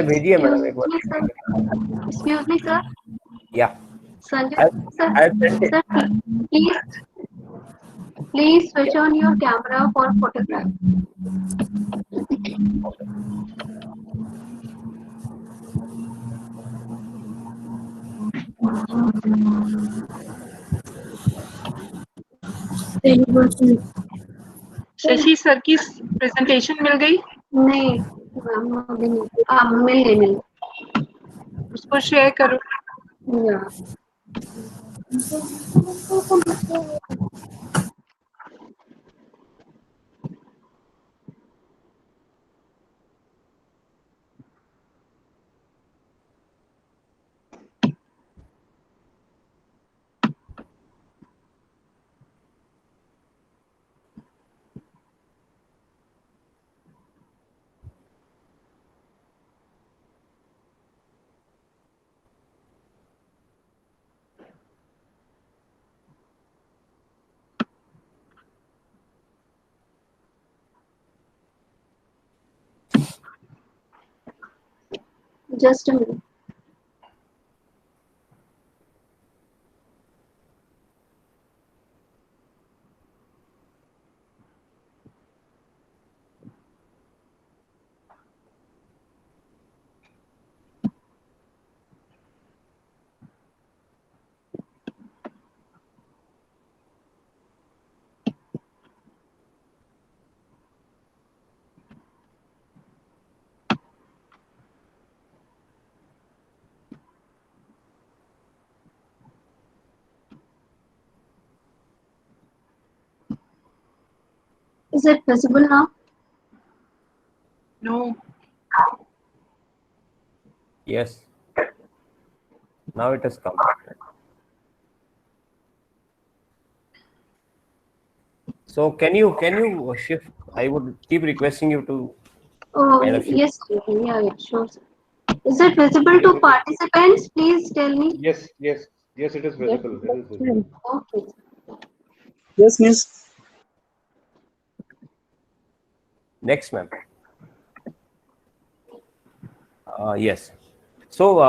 भेजिए madam एक बार. Excuse me, sir. Yeah. Sanjay, I've sir, sent it. sir, please switch on your camera for photograph. Shashi sir की presentation मिल गई? नहीं, अभी नहीं. मिल. उसको share करो. Yeah. Just a minute. Is it visible now? No. Yes. Now it has come. So can you shift? I would keep requesting you to. Oh, Kind of shift. yes. Yeah, sure. Sir. Is it visible to participants? Please tell me. Yes, yes. Yes, it is visible. It is visible. Okay. Yes, Miss. Next, ma'am. Yes. So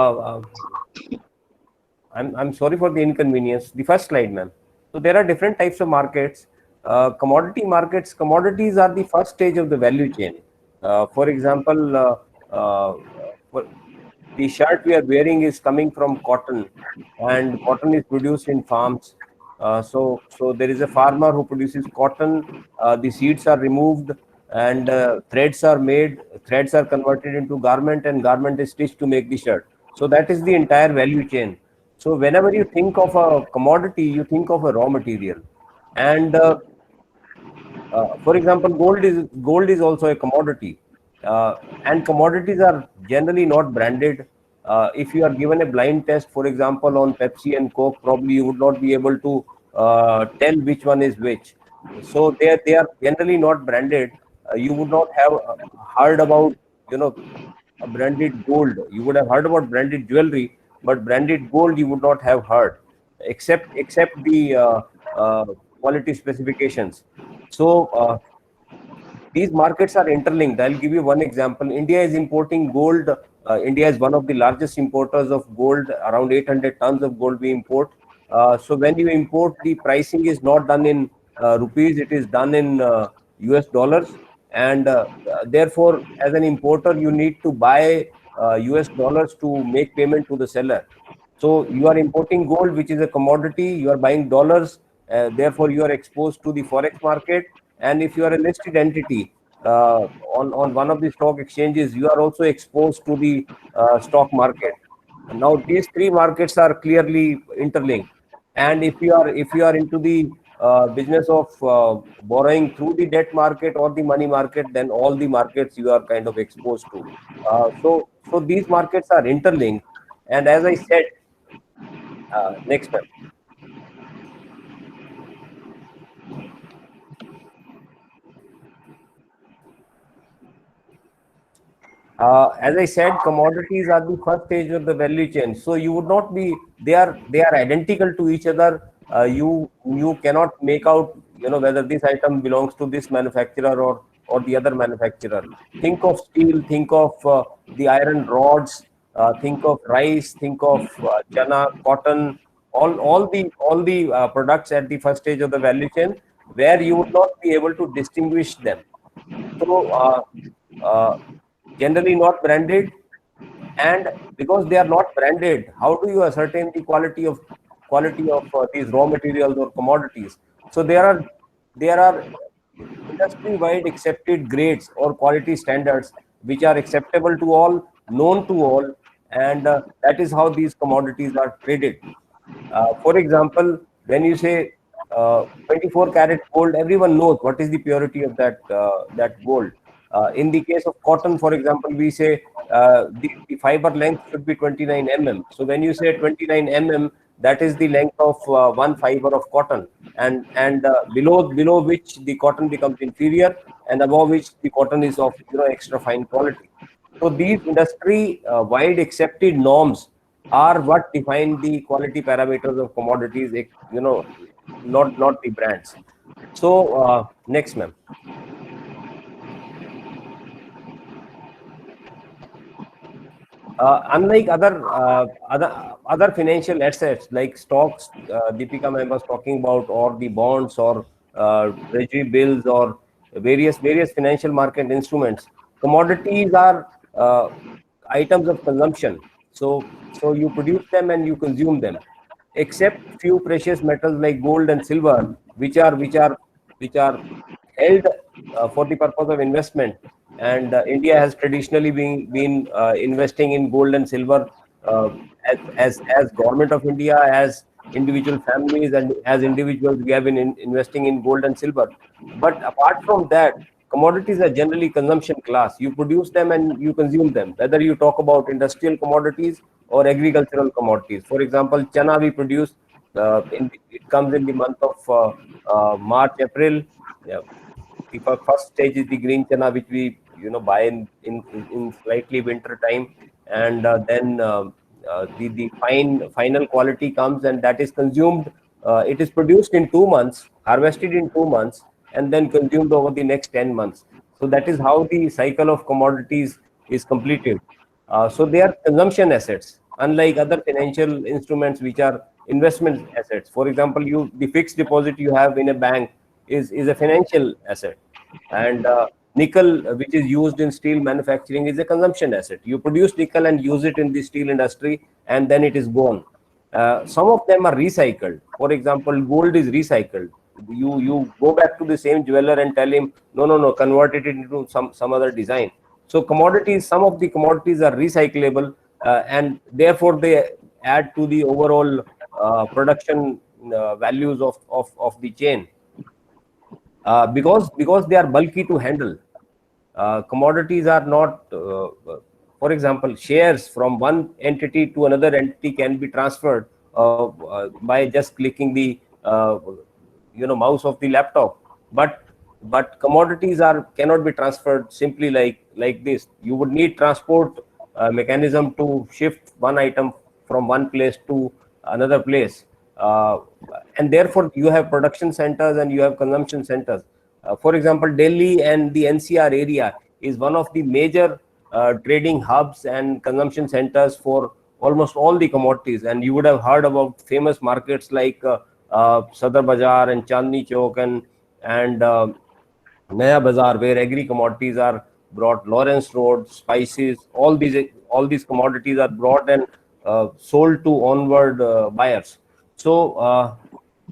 I'm sorry for the inconvenience. The first slide, ma'am. So there are different types of markets. Commodity markets. Commodities are the first stage of the value chain. For example, for the shirt we are wearing is coming from cotton, and cotton is produced in farms. So there is a farmer who produces cotton. The seeds are removed, and threads are made. Threads are converted into garment, and garment is stitched to make the shirt. So that is the entire value chain. So whenever you think of a commodity, you think of a raw material, and for example, gold is also a commodity, and commodities are generally not branded. If you are given a blind test, for example, on Pepsi and Coke, probably you would not be able to tell which one is which. So they are generally not branded. You would not have heard about, you know, a branded gold. You would have heard about branded jewelry, but branded gold you would not have heard, except the quality specifications. So these markets are interlinked. I'll give you one example. India is importing gold. India is one of the largest importers of gold. Around 800 tons of gold we import. So when you import, the pricing is not done in rupees. It is done in US dollars. And therefore, as an importer, you need to buy US dollars to make payment to the seller. So you are importing gold, which is a commodity. You are buying dollars. Therefore, you are exposed to the forex market. And if you are a listed entity on one of the stock exchanges, you are also exposed to the stock market. And now these three markets are clearly interlinked. And if you are into the business of borrowing through the debt market or the money market, then all the markets you are kind of exposed to. So these markets are interlinked. And as I said, next one. As I said, commodities are the first stage of the value chain. So you would not be, they are identical to each other. You cannot make out, whether this item belongs to this manufacturer or the other manufacturer. Think of steel, think of the iron rods, think of rice, think of chana, cotton, all the products at the first stage of the value chain, where you would not be able to distinguish them. So generally not branded, and because they are not branded, how do you ascertain the quality of these raw materials or commodities? So there are industry wide accepted grades or quality standards which are acceptable to all, known to all, and that is how these commodities are traded. For example, when you say 24 karat gold, everyone knows what is the purity of that gold. In the case of cotton, for example, we say the fiber length should be 29 mm. So when you say 29 mm, that is the length of one fiber of cotton, and below which the cotton becomes inferior, and above which the cotton is of extra fine quality. So these industry wide accepted norms are what define the quality parameters of commodities, not the brands. So next, ma'am. Unlike other financial assets like stocks, Deepika ma'am was talking about, or the bonds, or treasury bills, or various financial market instruments, commodities are items of consumption. So you produce them and you consume them, except few precious metals like gold and silver, which are held for the purpose of investment. And India has traditionally been investing in gold and silver, uh, as government of India, as individual families, and as individuals, we have been investing in gold and silver. But apart from that, commodities are generally consumption class. You produce them and you consume them, whether you talk about industrial commodities or agricultural commodities. For example, chana we produce, it comes in the month of March, April. Yeah. The first stage is the green chana, which we buy in slightly winter time, and then the final quality comes, and that is consumed. It is produced in 2 months, harvested in 2 months, and then consumed over the next 10 months. So that is how the cycle of commodities is completed. So they are consumption assets, unlike other financial instruments which are investment assets. For example, the fixed deposit you have in a bank is a financial asset, and nickel, which is used in steel manufacturing, is a consumption asset. You produce nickel and use it in the steel industry, and then it is gone. Some of them are recycled. For example, gold is recycled. You go back to the same jeweler and tell him, no, convert it into some other design. So commodities, some of the commodities are recyclable, and therefore they add to the overall production values of the chain, because they are bulky to handle. Commodities are not, for example, shares from one entity to another entity can be transferred by just clicking the mouse of the laptop, but commodities cannot be transferred simply like this. You would need transport mechanism to shift one item from one place to another place, and therefore you have production centers and you have consumption centers. For example, Delhi and the NCR area is one of the major trading hubs and consumption centers for almost all the commodities, and you would have heard about famous markets like Sadar Bazaar and Chandni Chowk and Naya Bazaar, where agri commodities are brought. Lawrence Road, spices, all these commodities are brought and sold to onward buyers. So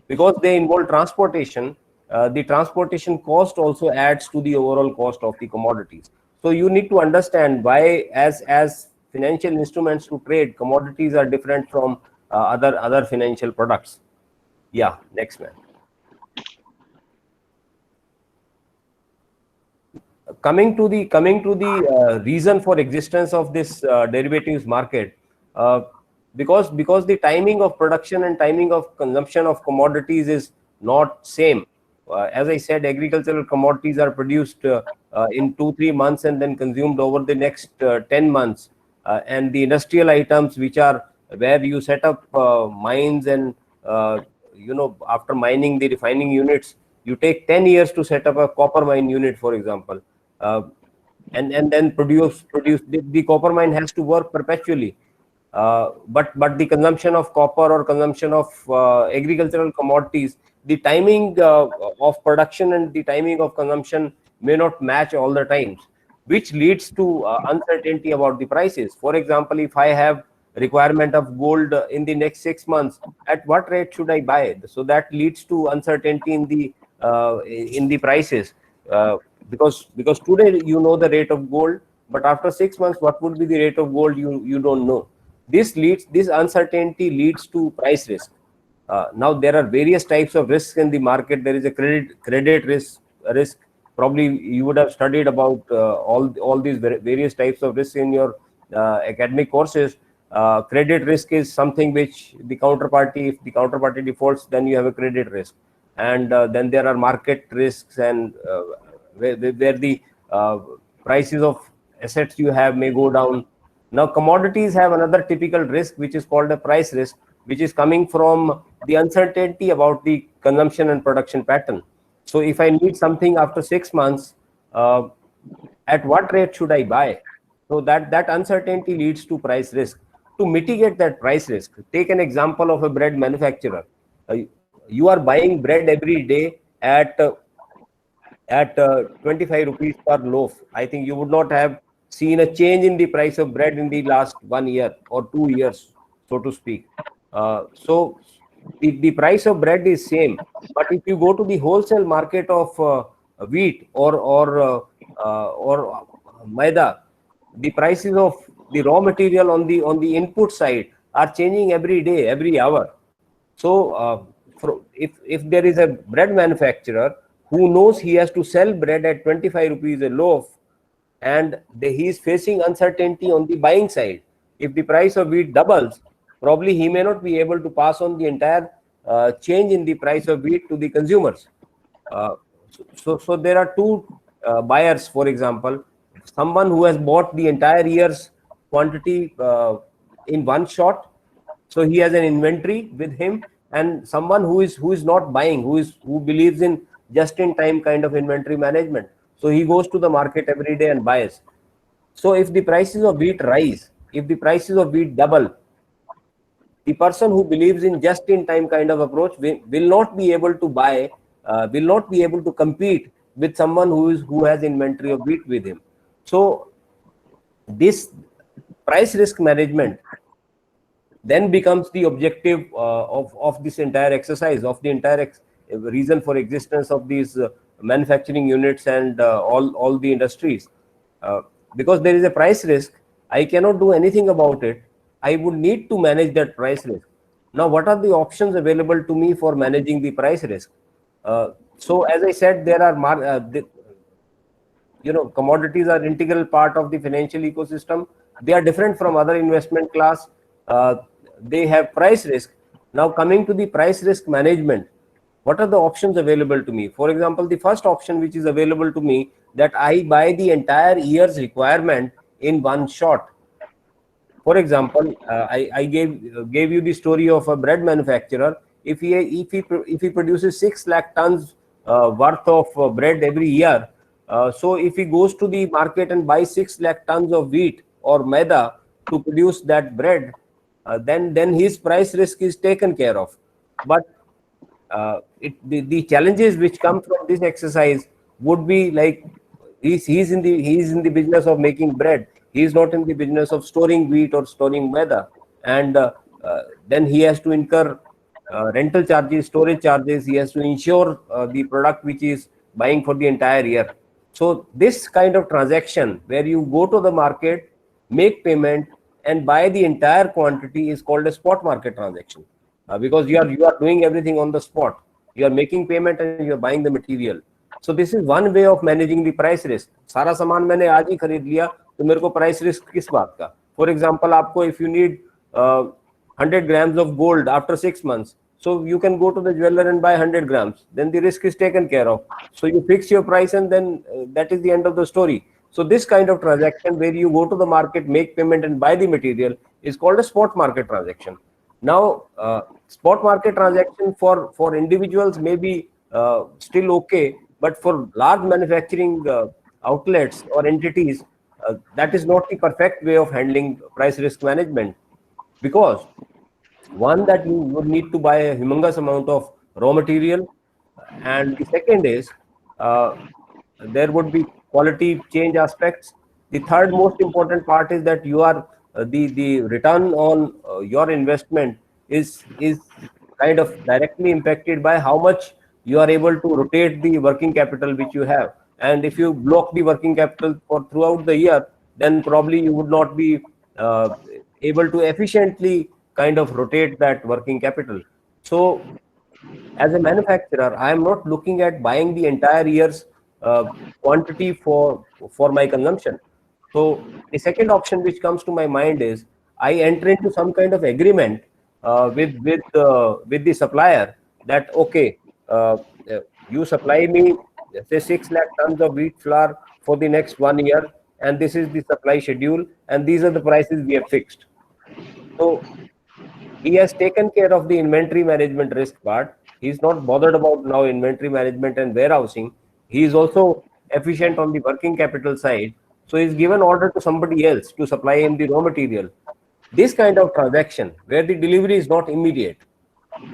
because they involve transportation, the transportation cost also adds to the overall cost of the commodities. So you need to understand why, as financial instruments to trade, commodities are different from other financial products. Yeah, next man. Coming to the reason for existence of this derivatives market, because the timing of production and timing of consumption of commodities is not same. As I said, agricultural commodities are produced in 2-3 months and then consumed over the next 10 months, and the industrial items, which are where you set up mines and after mining the refining units, you take 10 years to set up a copper mine unit, for example. And then produce the copper mine has to work perpetually, but the consumption of copper or consumption of agricultural commodities, the timing of production and the timing of consumption may not match all the times, which leads to uncertainty about the prices. For example, if I have requirement of gold in the next 6 months, at what rate should I buy it? So that leads to uncertainty in the prices. Because today you know the rate of gold, but after 6 months, what would be the rate of gold, you don't know. This uncertainty leads to price risk. Now there are various types of risks in the market. There is a credit risk. Probably you would have studied about all these various types of risks in your academic courses. Credit risk is something which if the counterparty defaults, then you have a credit risk, and then there are market risks, and where the prices of assets you have may go down. Now commodities have another typical risk, which is called a price risk, which is coming from the uncertainty about the consumption and production pattern. So if I need something after 6 months, at what rate should I buy? So that uncertainty leads to price risk. To mitigate that price risk, take an example of a bread manufacturer. You are buying bread every day at 25 rupees per loaf. I think you would not have seen a change in the price of bread in the last 1 year or 2 years, so to speak. So the price of bread is same, but if you go to the wholesale market of wheat or maida, the prices of the raw material on the input side are changing every day, every hour. So if there is a bread manufacturer who knows he has to sell bread at 25 rupees a loaf, and he is facing uncertainty on the buying side, if the price of wheat doubles, probably he may not be able to pass on the entire change in the price of wheat to the consumers. So there are two buyers, for example, someone who has bought the entire year's quantity in one shot. So he has an inventory with him, and someone who is not buying, who believes in just in time kind of inventory management. So he goes to the market every day and buys. So if the prices of wheat rise, if the prices of wheat double, the person who believes in just in time kind of approach will not be able to buy, will not be able to compete with someone who has inventory of wheat with him. So this price risk management then becomes the objective of this entire exercise, of the entire reason for existence of these manufacturing units and all the industries. Because there is a price risk, I cannot do anything about it. I would need to manage that price risk. Now, what are the options available to me for managing the price risk? So, as I said, there are commodities are integral part of the financial ecosystem. They are different from other investment class. They have price risk. Now, coming to the price risk management, what are the options available to me? For example, the first option which is available to me, that I buy the entire year's requirement in one shot. For example, I gave you the story of a bread manufacturer. If he produces 6 lakh tons worth of bread every year, so if he goes to the market and buys 6 lakh tons of wheat or maida to produce that bread, then his price risk is taken care of. But the challenges which come from this exercise would be like, he's in the business of making bread. He is not in the business of storing wheat or storing maida, and then he has to incur rental charges, storage charges. He has to insure the product which is buying for the entire year. So this kind of transaction where you go to the market, make payment, and buy the entire quantity is called a spot market transaction, because you are doing everything on the spot. You are making payment and you are buying the material. So this is one way of managing the price risk. सारा सामान मैंने आज ही खरीद लिया, तो मेरे को price risk किस बात का? For example, आपको if you need 100 grams of gold after 6 months, so you can go to the jeweler and buy 100 grams. Then the risk is taken care of. So you fix your price, and then that is the end of the story. So this kind of transaction where you go to the market, make payment, and buy the material is called a spot market transaction. Now, spot market transaction for individuals may be still okay, but for large manufacturing outlets or entities, that is not the perfect way of handling price risk management, because one, that you would need to buy a humongous amount of raw material, and the second is there would be quality change aspects. The third most important part is that you are the return on your investment is kind of directly impacted by how much you are able to rotate the working capital which you have. And if you block the working capital for throughout the year, then probably you would not be able to efficiently kind of rotate that working capital. So as a manufacturer, I am not looking at buying the entire year's quantity for my consumption. So the second option which comes to my mind is I enter into some kind of agreement with the supplier that, okay, you supply me say 6 lakh tons of wheat flour for the next 1 year, and this is the supply schedule, and these are the prices we have fixed. So he has taken care of the inventory management risk part. He's not bothered about now inventory management and warehousing. He is also efficient on the working capital side. So he's given order to somebody else to supply him the raw material. This kind of transaction where the delivery is not immediate,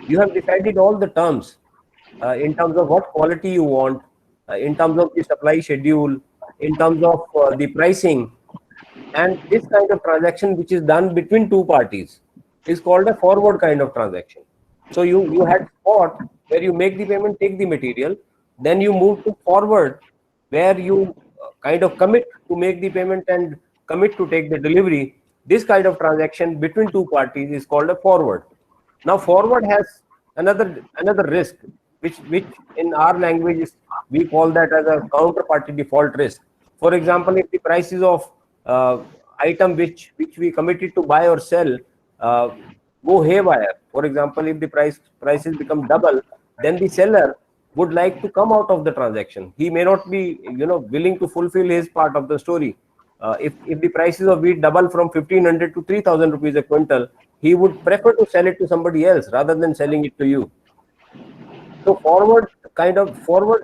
you have decided all the terms in terms of what quality you want, in terms of the supply schedule, in terms of the pricing, and this kind of transaction which is done between two parties is called a forward kind of transaction. So you had spot where you make the payment, take the material, then you move to forward where you kind of commit to make the payment and commit to take the delivery. This kind of transaction between two parties is called a forward. Now forward has another risk, which in our language is, we call that as a counterparty default risk. For example, if the prices of item which we committed to buy or sell go haywire, for example, if the prices become double, then the seller would like to come out of the transaction. He may not be willing to fulfill his part of the story. if the prices of wheat double from 1500 to 3000 rupees a quintal, he would prefer to sell it to somebody else rather than selling it to you. So forward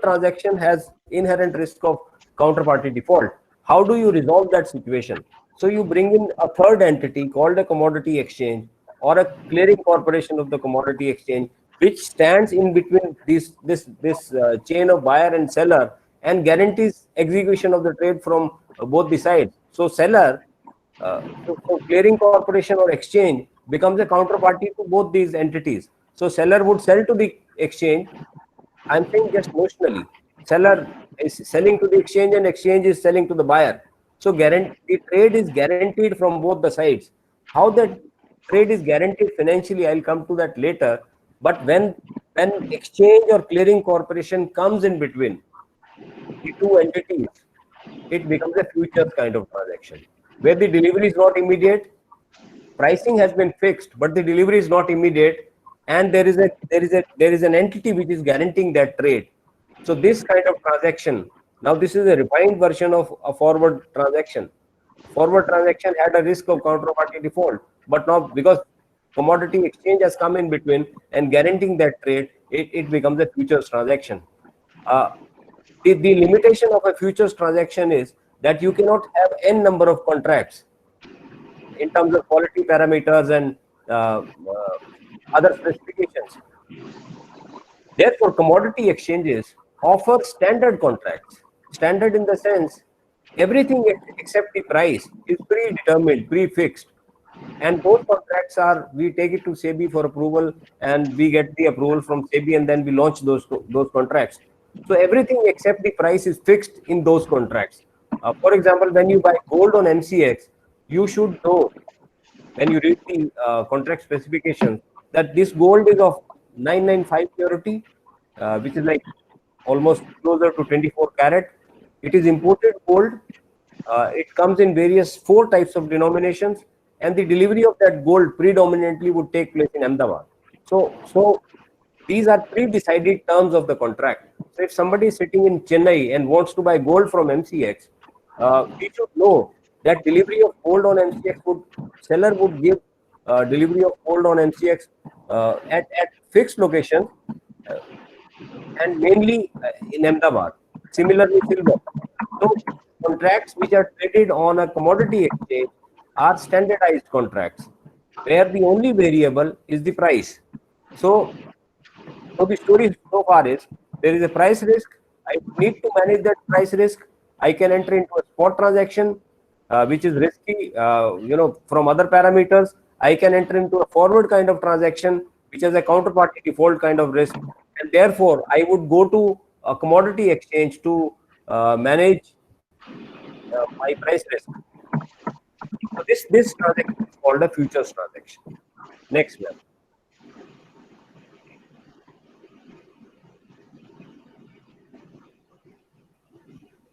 transaction has inherent risk of counterparty default. How do you resolve that situation? So you bring in a third entity called a commodity exchange or a clearing corporation of the commodity exchange, which stands in between this chain of buyer and seller and guarantees execution of the trade from both the sides. So so clearing corporation or exchange becomes a counterparty to both these entities. So seller would sell to the exchange. I'm saying just notionally. Seller is selling to the exchange and exchange is selling to the buyer. So the trade is guaranteed from both the sides. How that trade is guaranteed financially, I'll come to that later. But when exchange or clearing corporation comes in between the two entities, it becomes a futures kind of transaction where the delivery is not immediate, pricing has been fixed, but the delivery is not immediate, and there is an entity which is guaranteeing that trade. So this kind of transaction, now this is a refined version of a forward transaction. Forward transaction had a risk of counterparty default, but now because commodity exchange has come in between and guaranteeing that trade, it becomes a futures transaction. The limitation of a futures transaction is that you cannot have n number of contracts in terms of quality parameters and other specifications. Therefore, commodity exchanges offer standard contracts. Standard in the sense everything except the price is predetermined, prefixed. And those contracts are, we take it to SEBI for approval and we get the approval from SEBI and then we launch those contracts. So everything except the price is fixed in those contracts. For example, when you buy gold on MCX, you should know when you read the contract specifications that this gold is of 995 purity, which is like almost closer to 24 carat. It is imported gold. It comes in four types of denominations, and the delivery of that gold predominantly would take place in Ahmedabad. So these are pre-decided terms of the contract. So if somebody is sitting in Chennai and wants to buy gold from MCX, we should know that delivery of gold on MCX seller would give delivery of gold on MCX at fixed locations and mainly in Ahmedabad. Similarly, silver. So contracts which are traded on a commodity exchange are standardized contracts where the only variable is the price. So the story so far is there is a price risk. I need to manage that price risk. I can enter into a spot transaction, which is risky, from other parameters. I can enter into a forward kind of transaction, which has a counterparty default kind of risk. And therefore, I would go to a commodity exchange to manage my price risk. So this transaction is called a futures transaction. Next one.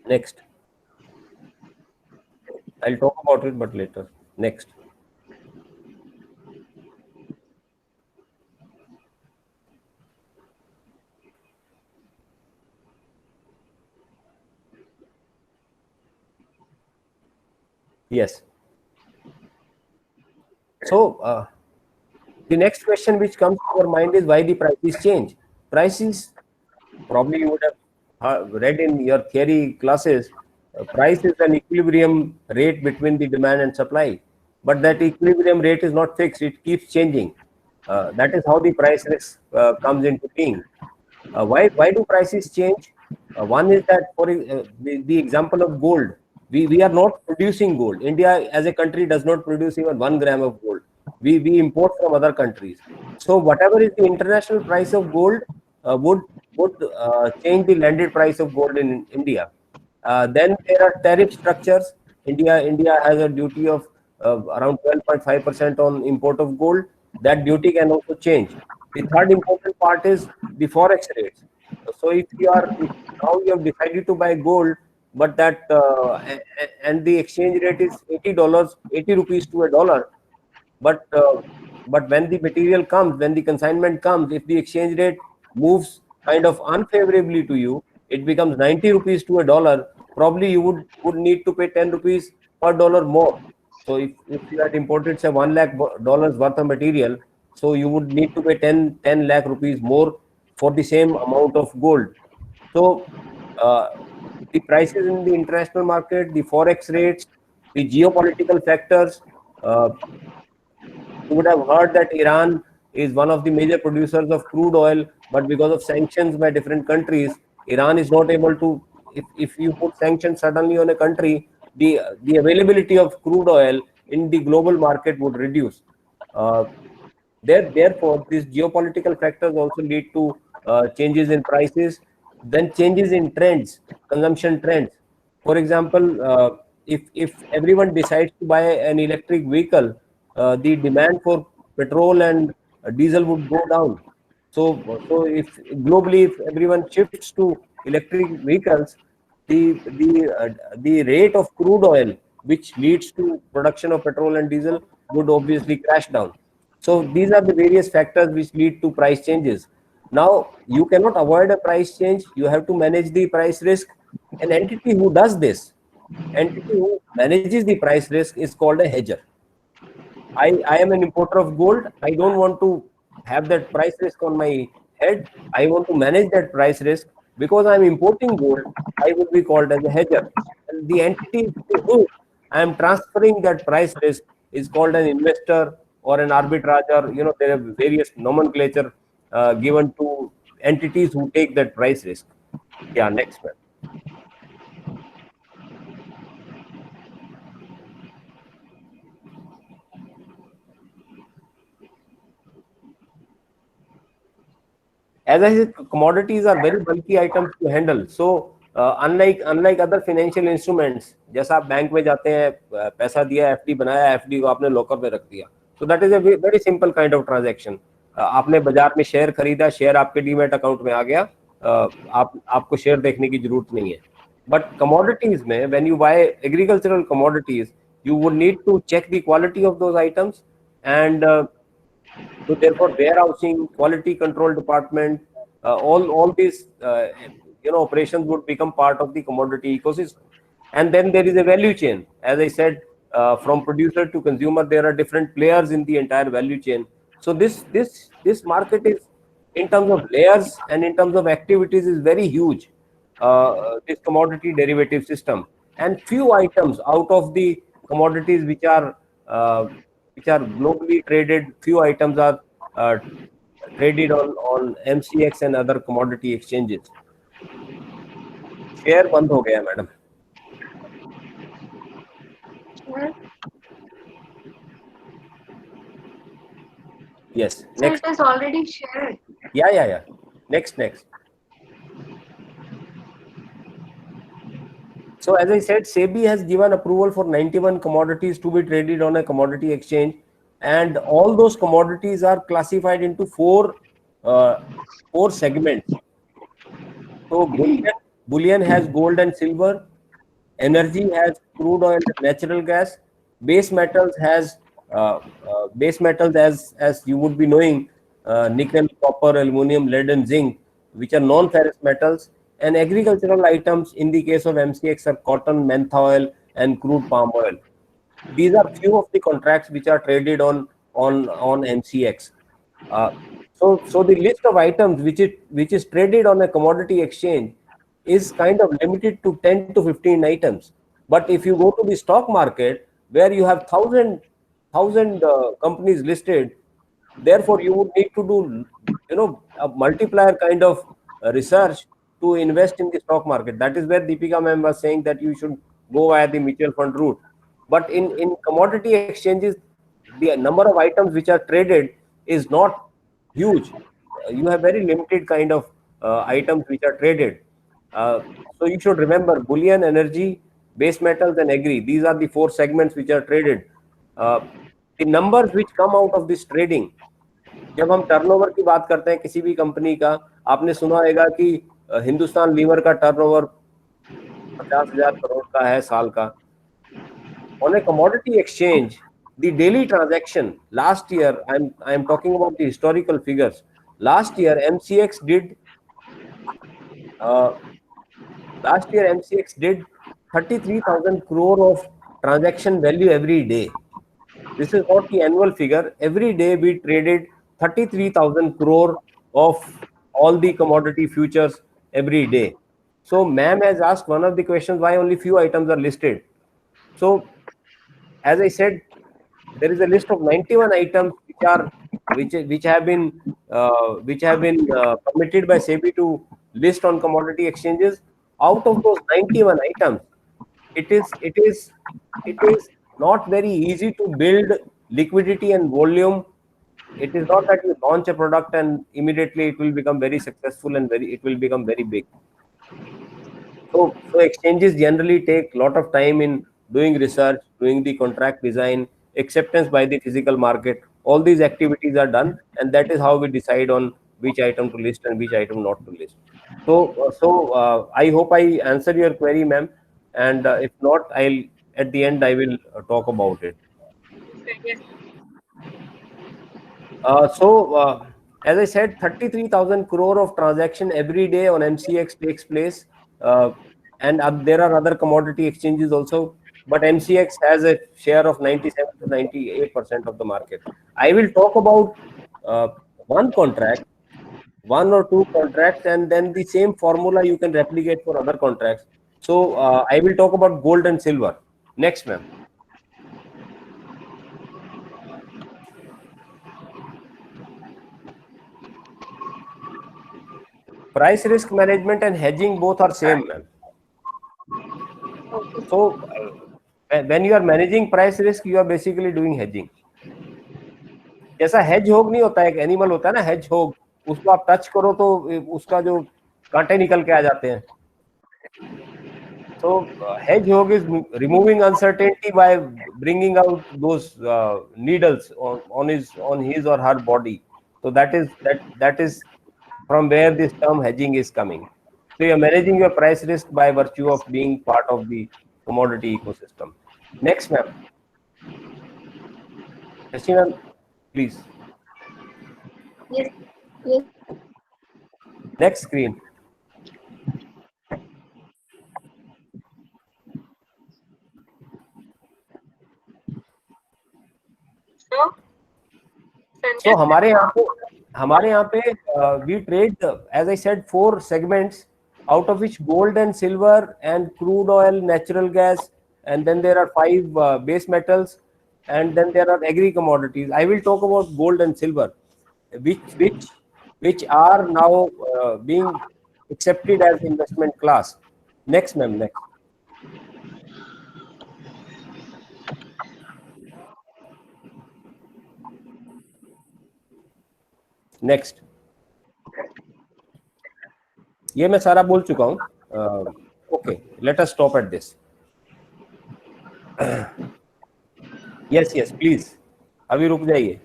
Next. I'll talk about it, but later. Next. Yes. So the next question which comes to your mind is why the prices change. Prices, probably you would have read in your theory classes, price is an equilibrium rate between the demand and supply. But that equilibrium rate is not fixed, it keeps changing. That is how the price risk comes into being. Why do prices change? One is that for the example of gold, we are not producing gold. India as a country does not produce even 1 gram of gold. We import from other countries. So whatever is the international price of gold would change the landed price of gold in India. Then there are tariff structures. India has a duty of around 12.5% on import of gold. That duty can also change. The third important part is the forex rates. So if now you have decided to buy gold, but and the exchange rate is $80, 80 rupees to a dollar, but when the material comes, when the consignment comes, if the exchange rate moves kind of unfavorably to you, it becomes 90 rupees to a dollar. Probably you would need to pay 10 rupees per dollar more. So if you had imported say $1 lakh worth of material, so you would need to pay 10 lakh rupees more for the same amount of gold. So the prices in the international market, the forex rates, the geopolitical factors. You would have heard that Iran is one of the major producers of crude oil, but because of sanctions by different countries, Iran is not able to. If you put sanctions suddenly on a country, the availability of crude oil in the global market would reduce. Uh, Therefore, these geopolitical factors also lead to changes in prices, then changes in trends, consumption trends. For example, if everyone decides to buy an electric vehicle, the demand for petrol and diesel would go down. So if globally, if everyone shifts to electric vehicles, the rate of crude oil, which leads to production of petrol and diesel, would obviously crash down. So these are the various factors which lead to price changes. Now, you cannot avoid a price change. You have to manage the price risk. An entity who does this, entity who manages the price risk, is called a hedger. I am an importer of gold. I don't want to have that price risk on my head. I want to manage that price risk. Because I'm importing gold, I would be called as a hedger. And the entity to whom I am transferring that price risk is called an investor or an arbitrager. There are various nomenclature given to entities who take that price risk. Yeah, next one. As I said, commodities are very bulky items to handle. So unlike other financial instruments, जैसा आप bank में जाते हैं, पैसा दिया, FD बनाया, FD को आपने लॉकर में रख दिया. So that is a very simple kind of transaction. आपने बाजार में शेयर खरीदा, शेयर आपके डीमैट अकाउंट में आ गया, आपको शेयर देखने की जरूरत नहीं है. But commodities में, when you buy agricultural commodities, you would need to check the quality of those items, and so therefore, warehousing, quality control department, all these operations would become part of the commodity ecosystem. And then there is a value chain. As I said, from producer to consumer, there are different players in the entire value chain. So this market is, in terms of layers and in terms of activities, is very huge. This commodity derivative system, and few items out of the commodities which are globally traded, few items are traded on MCX and other commodity exchanges. Share बंद हो गया madam. Yes. Next. So it is already shared. Yeah. Next. So as I said, SEBI has given approval for 91 commodities to be traded on a commodity exchange, and all those commodities are classified into four segments. So bullion has gold and silver, energy has crude oil and natural gas, base metals has as you would be knowing, nickel, copper, aluminum, lead and zinc, which are non-ferrous metals. And agricultural items in the case of MCX are cotton, mentha oil and crude palm oil. These are few of the contracts which are traded on MCX. So the list of items which is traded on a commodity exchange is kind of limited to 10 to 15 items. But if you go to the stock market, where you have thousand companies listed, therefore you would need to do a multiplier kind of research to invest in the stock market. That is where Deepika ma'am was saying that you should go via the mutual fund route. But in commodity exchanges, the number of items which are traded is not huge. You have very limited kind of items which are traded. So you should remember bullion, energy, base metals and agri. These are the four segments which are traded. The numbers which come out of this trading, जब हम turnover की बात करते हैं किसी भी company का, आपने सुना होगा कि हिंदुस्तान लीवर का टर्नओवर 50,000 करोड़ का है साल का. On a commodity exchange, the daily transaction last year, I am talking about the historical figures. Last year MCX did 33,000 crore of transaction value every day. This is not the annual figure. Every day we traded 33,000 crore of all the commodity futures every day. So ma'am has asked one of the questions, why only few items are listed. So as I said, there is a list of 91 items which have been permitted by SEBI to list on commodity exchanges. Out of those 91 items, it is not very easy to build liquidity and volume. It is not that you launch a product and immediately it will become very successful and it will become very big. So exchanges generally take a lot of time in doing research, doing the contract design, acceptance by the physical market. All these activities are done, and that is how we decide on which item to list and which item not to list. So I hope I answer your query, ma'am. And if not, at the end I will talk about it. Yes. As I said, 33,000 crore of transaction every day on MCX takes place, and there are other commodity exchanges also, but MCX has a share of 97 to 98% of the market. I will talk about one contract, one or two contracts, and then the same formula you can replicate for other contracts. So I will talk about gold and silver. Next, ma'am. Price risk management and hedging both are same, ma'am. So when you are managing price risk, you are basically doing hedging. जैसा hedge hog नहीं होता है, एक animal होता है ना hedge hog, उसको आप टच करो तो उसका जो कांटे निकल के आ जाते हैं. So hedge hog is removing uncertainty by bringing out those needles on his or her body. So that is from where this term hedging is coming. So you are managing your price risk by virtue of being part of the commodity ecosystem. Next, ma'am. Christina, please. Yes, yes. Next screen. So हमारे यहाँ पे we trade, as I said, 4 segments, out of which gold and silver and crude oil, natural gas, and then there are 5 base metals, and then there are agri commodities. I will talk about gold and silver, which are now being accepted as investment class. Next, ma'am. Next. Next. ये मैं सारा बोल चुका हूँ. Okay, let us stop at this. Yes please, अभी रुक जाइए.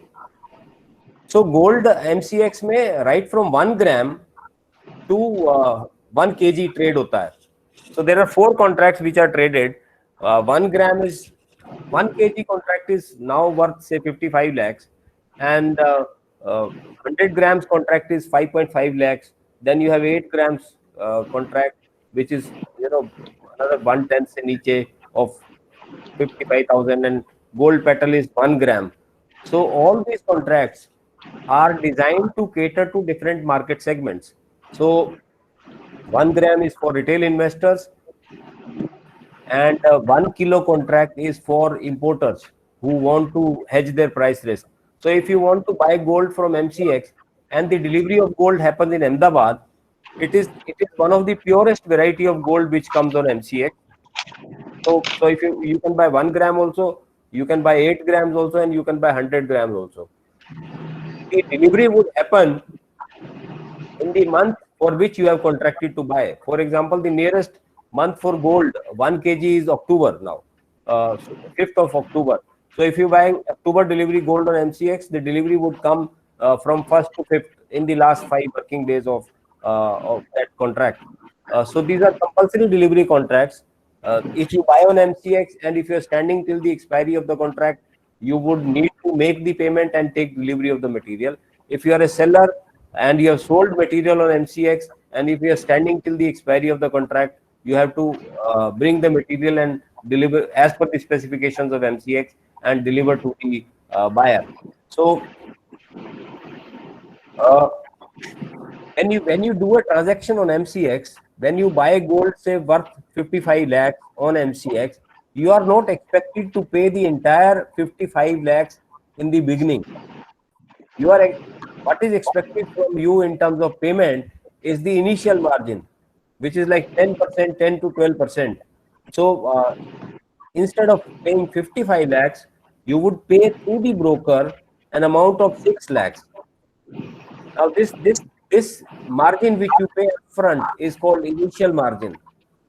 So gold MCX में right from 1 gram to 1 kg trade होता है. So there are 4 contracts which are traded. 1 gram is 1 kg contract is now worth say 55 lakhs, and 100 grams contract is 5.5 lakhs. Then you have 8 grams contract, which is another 1/10 se niche of 55,000, and gold petal is 1 gram. So all these contracts are designed to cater to different market segments. So 1 gram is for retail investors, and 1 kilo contract is for importers who want to hedge their price risk. So if you want to buy gold from MCX and the delivery of gold happens in Ahmedabad, it is one of the purest variety of gold which comes on MCX. So if you can buy 1 gram also, you can buy 8 grams also, and you can buy 100 grams also. The delivery would happen in the month for which you have contracted to buy. For example, the nearest month for gold 1 kg is October now, 5th of October. So if you buy October delivery gold on MCX, the delivery would come from 1st to 5th in the last 5 working days of that contract. So these are compulsory delivery contracts. If you buy on MCX and if you are standing till the expiry of the contract, you would need to make the payment and take delivery of the material. If you are a seller and you have sold material on MCX, and if you are standing till the expiry of the contract, you have to bring the material and deliver as per the specifications of MCX and deliver to the buyer. So when you do a transaction on MCX, when you buy gold say worth 55 lakhs on MCX, you are not expected to pay the entire 55 lakhs in the beginning. You are what is expected from you in terms of payment is the initial margin, which is like 10%, 10 to 12%. So instead of paying 55 lakhs, you would pay to the broker an amount of 6 lakhs. Now this margin which you pay upfront is called initial margin,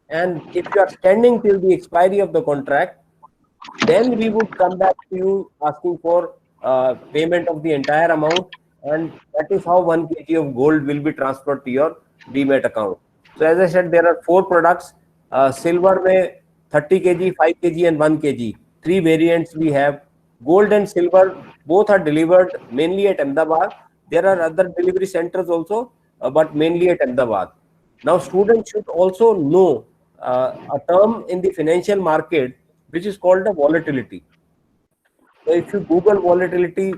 and if you are standing till the expiry of the contract, then we would come back to you asking for payment of the entire amount, and that is how 1 kg of gold will be transferred to your demat account. So as I said, there are 4 products. Silver में 30 kg, 5 kg and 1 kg. 3 variants we have. Gold and silver both are delivered mainly at Ahmedabad. There are other delivery centers also, but mainly at Ahmedabad. Now students should also know a term in the financial market which is called the volatility. So if you Google volatility,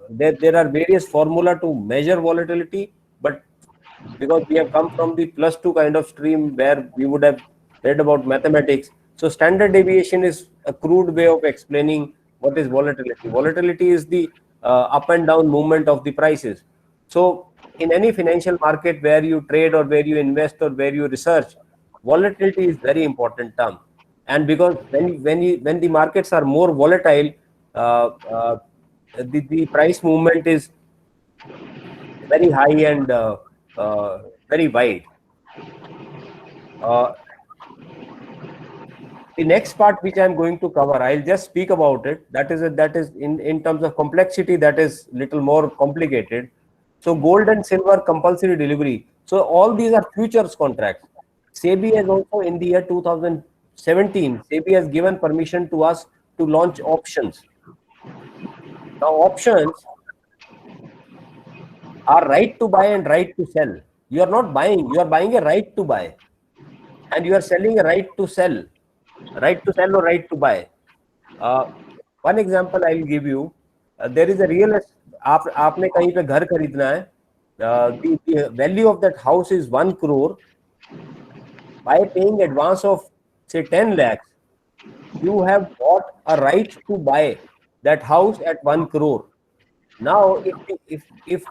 there are various formula to measure volatility, but because we have come from the +2 kind of stream where we would have read about mathematics, so standard deviation is a crude way of explaining what is volatility. Volatility is the up and down movement of the prices. So in any financial market where you trade or where you invest or where you research, volatility is very important term. And because when the markets are more volatile, the price movement is very high and very wide. The next part which I am going to cover, I'll just speak about it. That is in terms of complexity, that is little more complicated. So gold and silver compulsory delivery. So all these are futures contracts. SEBI has also in the year 2017, SEBI has given permission to us to launch options. Now options are right to buy and right to sell. You are not buying, you are buying a right to buy, and you are selling a right to sell. Right to sell or right to buy. One example I will give you. There is a real आपने कहीं पे घर खरीदना है. The value of that house is 1 crore. By paying advance of say 10 lakhs, you have bought a right to buy that house at 1 crore. Now, if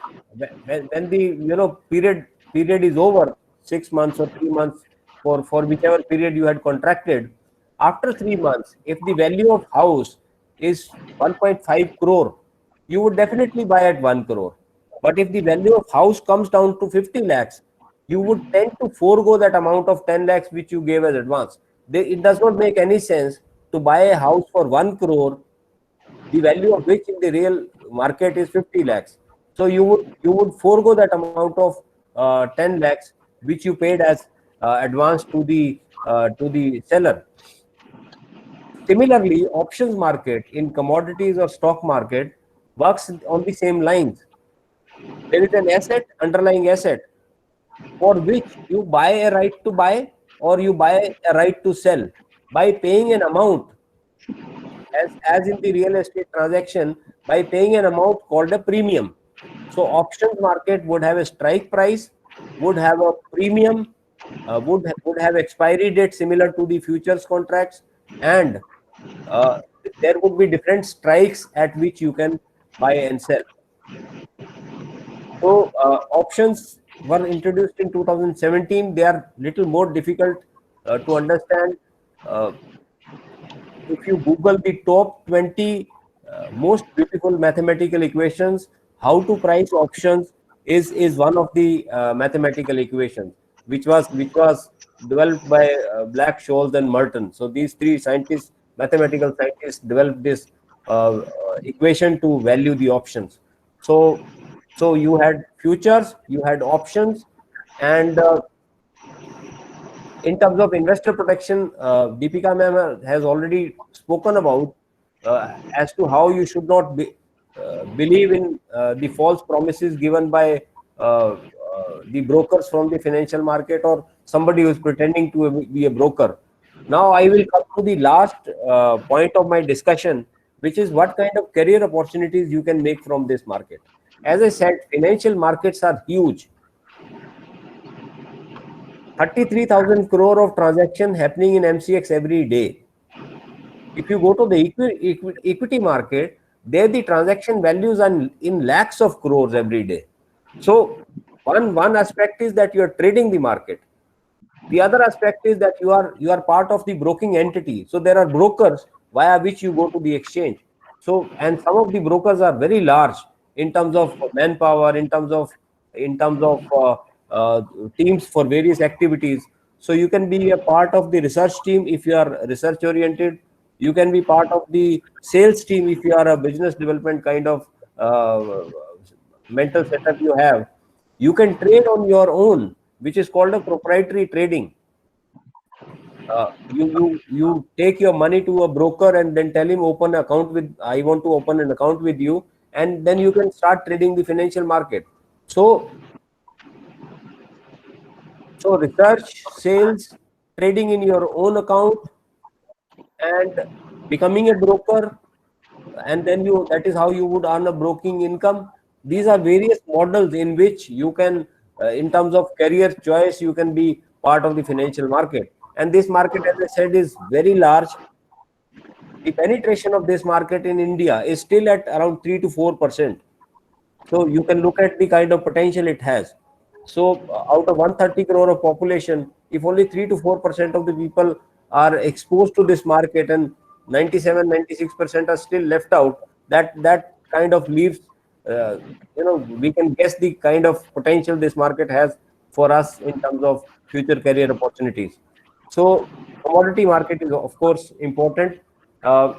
when the period is over, 6 months or 3 months, for whichever period you had contracted, after 3 months, if the value of house is 1.5 crore, you would definitely buy at 1 crore. But if the value of house comes down to 50 lakhs, you would tend to forego that amount of 10 lakhs which you gave as advance. It does not make any sense to buy a house for 1 crore, the value of which in the real market is 50 lakhs. So you would forego that amount of 10 lakhs which you paid as advance to the seller. Similarly, options market in commodities or stock market works on the same lines. There is an asset, underlying asset, for which you buy a right to buy or you buy a right to sell by paying an amount, as in the real estate transaction, by paying an amount called a premium. So options market would have a strike price, would have a premium, would have expiry date similar to the futures contracts, and there would be different strikes at which you can buy and sell. So options were introduced in 2017. They are little more difficult to understand. If you Google the top 20 most beautiful mathematical equations, how to price options is one of the mathematical equations, which was developed by Black-Scholes and Merton. So these 3 scientists, mathematical scientists, developed this equation to value the options. So you had futures, you had options, and in terms of investor protection, Deepika ma'am has already spoken about as to how you should not believe in the false promises given by the brokers from the financial market or somebody who is pretending to be a broker. Now I will come to the last point of my discussion, which is what kind of career opportunities you can make from this market. As I said, financial markets are huge. 33,000 crore of transaction happening in MCX every day. If you go to the equity market, there the transaction values are in lakhs of crores every day. So one aspect is that you are trading the market. The other aspect is that you are part of the broking entity. So there are brokers via which you go to the exchange. So, and some of the brokers are very large in terms of manpower, in terms of teams for various activities. So you can be a part of the research team if you are research oriented. You can be part of the sales team if you are a business development kind of mental setup you have. You can trade on your own, which is called a proprietary trading. You take your money to a broker and then tell him open account with, I want to open an account with you, and then you can start trading the financial market. So research, sales, trading in your own account, and becoming a broker, and then that is how you would earn a broking income. These are various models in which you can, in terms of career choice, you can be part of the financial market. And this market, as I said, is very large. The penetration of this market in India is still at around 3 to 4%. So you can look at the kind of potential it has. So out of 130 crore of population, if only 3 to 4% of the people are exposed to this market and 96% are still left out, that kind of leaves, we can guess the kind of potential this market has for us in terms of future career opportunities. So commodity market is of course important. Uh,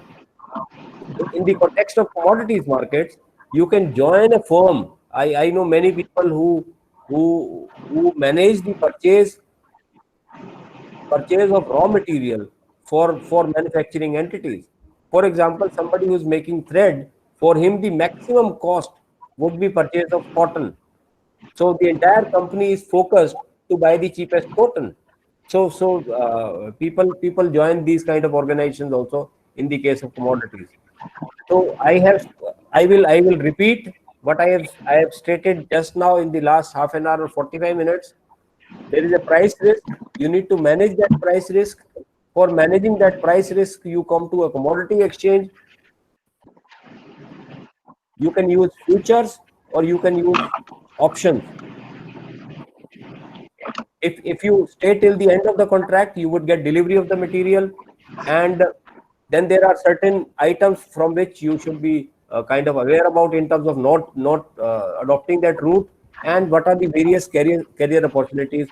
in the context of commodities markets, you can join a firm. I know many people who manage the purchase of raw material for manufacturing entities. For example, somebody who's making thread, for him the maximum cost would be purchase of cotton. So the entire company is focused to buy the cheapest cotton. So people join these kind of organizations also in the case of commodities. So I will repeat what I have stated just now in the last half an hour or 45 minutes. There is a price risk. You need to manage that price risk. For managing that price risk, you come to a commodity exchange. You can use futures or you can use options. If you stay till the end of the contract, you would get delivery of the material, and then there are certain items from which you should be kind of aware about in terms of not adopting that route, and what are the various career opportunities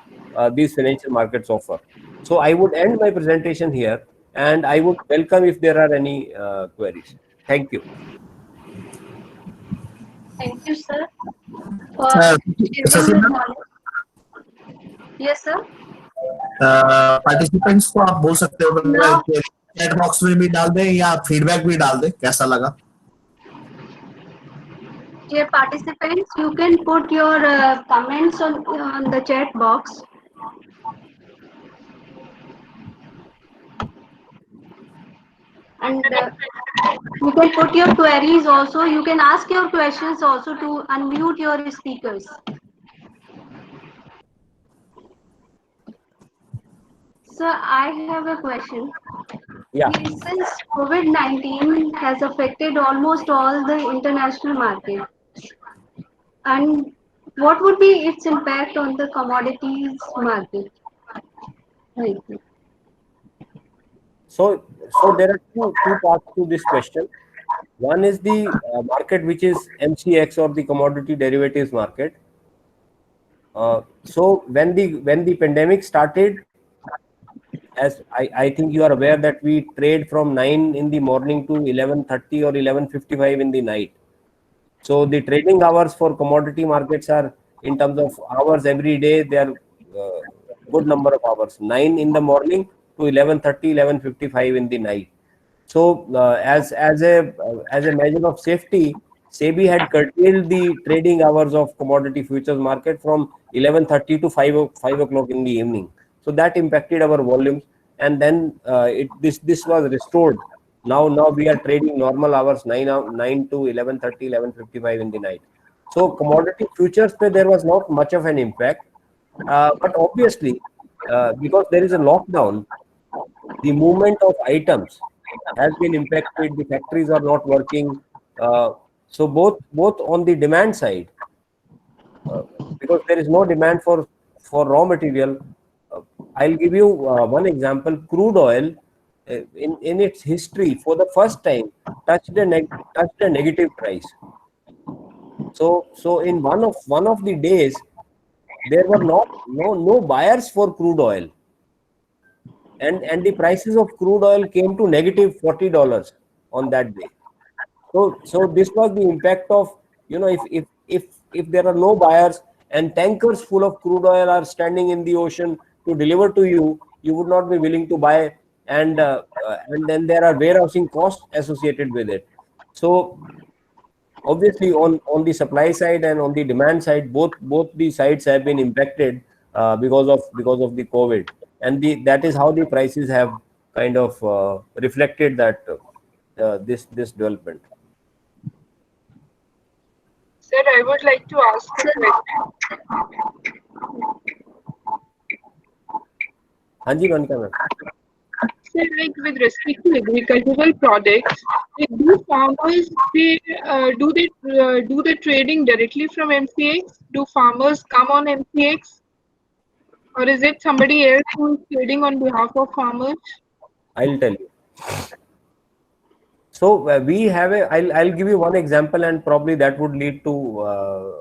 these financial markets offer. So I would end my presentation here, and I would welcome if there are any queries. Thank you. Thank you, sir, for Uh, sharing Sachin your ma'am, knowledge. Yes, sir. Participants को आप बोल सकते हो Now, chat box में भी डाल दें या फीडबैक भी डाल दें, कैसा लगा? dear participants, you can put your comments on the chat box. And you can put your queries also. You can ask your questions also to unmute your speakers. Sir, I have a question. Yeah. Since COVID-19 has affected almost all the international market, and what would be its impact on the commodities market? Thank you. So there are two parts to this question. One is the market which is MCX or the commodity derivatives market. So when the pandemic started, as I think you are aware that we trade from 9 in the morning to 11:30 or 11:55 in the night. So the trading hours for commodity markets are, in terms of hours every day, they are good number of hours. 9 in the morning to 11:30, 11:55 in the night. So as a measure of safety, SEBI had curtailed the trading hours of commodity futures market from 11:30 to 5 o'clock in the evening. So that impacted our volumes. and then this was restored. Now we are trading normal hours 9 to 11:30, 11:55 in the night. So commodity futures pe there was not much of an impact, but obviously because there is a lockdown, the movement of items has been impacted. The factories are not working. So both on the demand side, because there is no demand for raw material. I'll give you one example. Crude oil, in its history, for the first time, touched a negative price. So in one of the days, there were no buyers for crude oil, and the prices of crude oil came to negative $40 on that day. So this was the impact of, if there are no buyers and tankers full of crude oil are standing in the ocean to deliver to you, you would not be willing to buy, and then there are warehousing costs associated with it. So obviously on the supply side and on the demand side, both the sides have been impacted because of the COVID, and that is how the prices have kind of reflected that this development. Sir, I would like to ask a question. Hanji Monica ma'am. Sir, like with respect to agricultural products, do farmers do the trading directly from MCX? Do farmers come on MCX, or is it somebody else who is trading on behalf of farmers? I'll tell you. So we have I'll give you one example, and probably that would lead to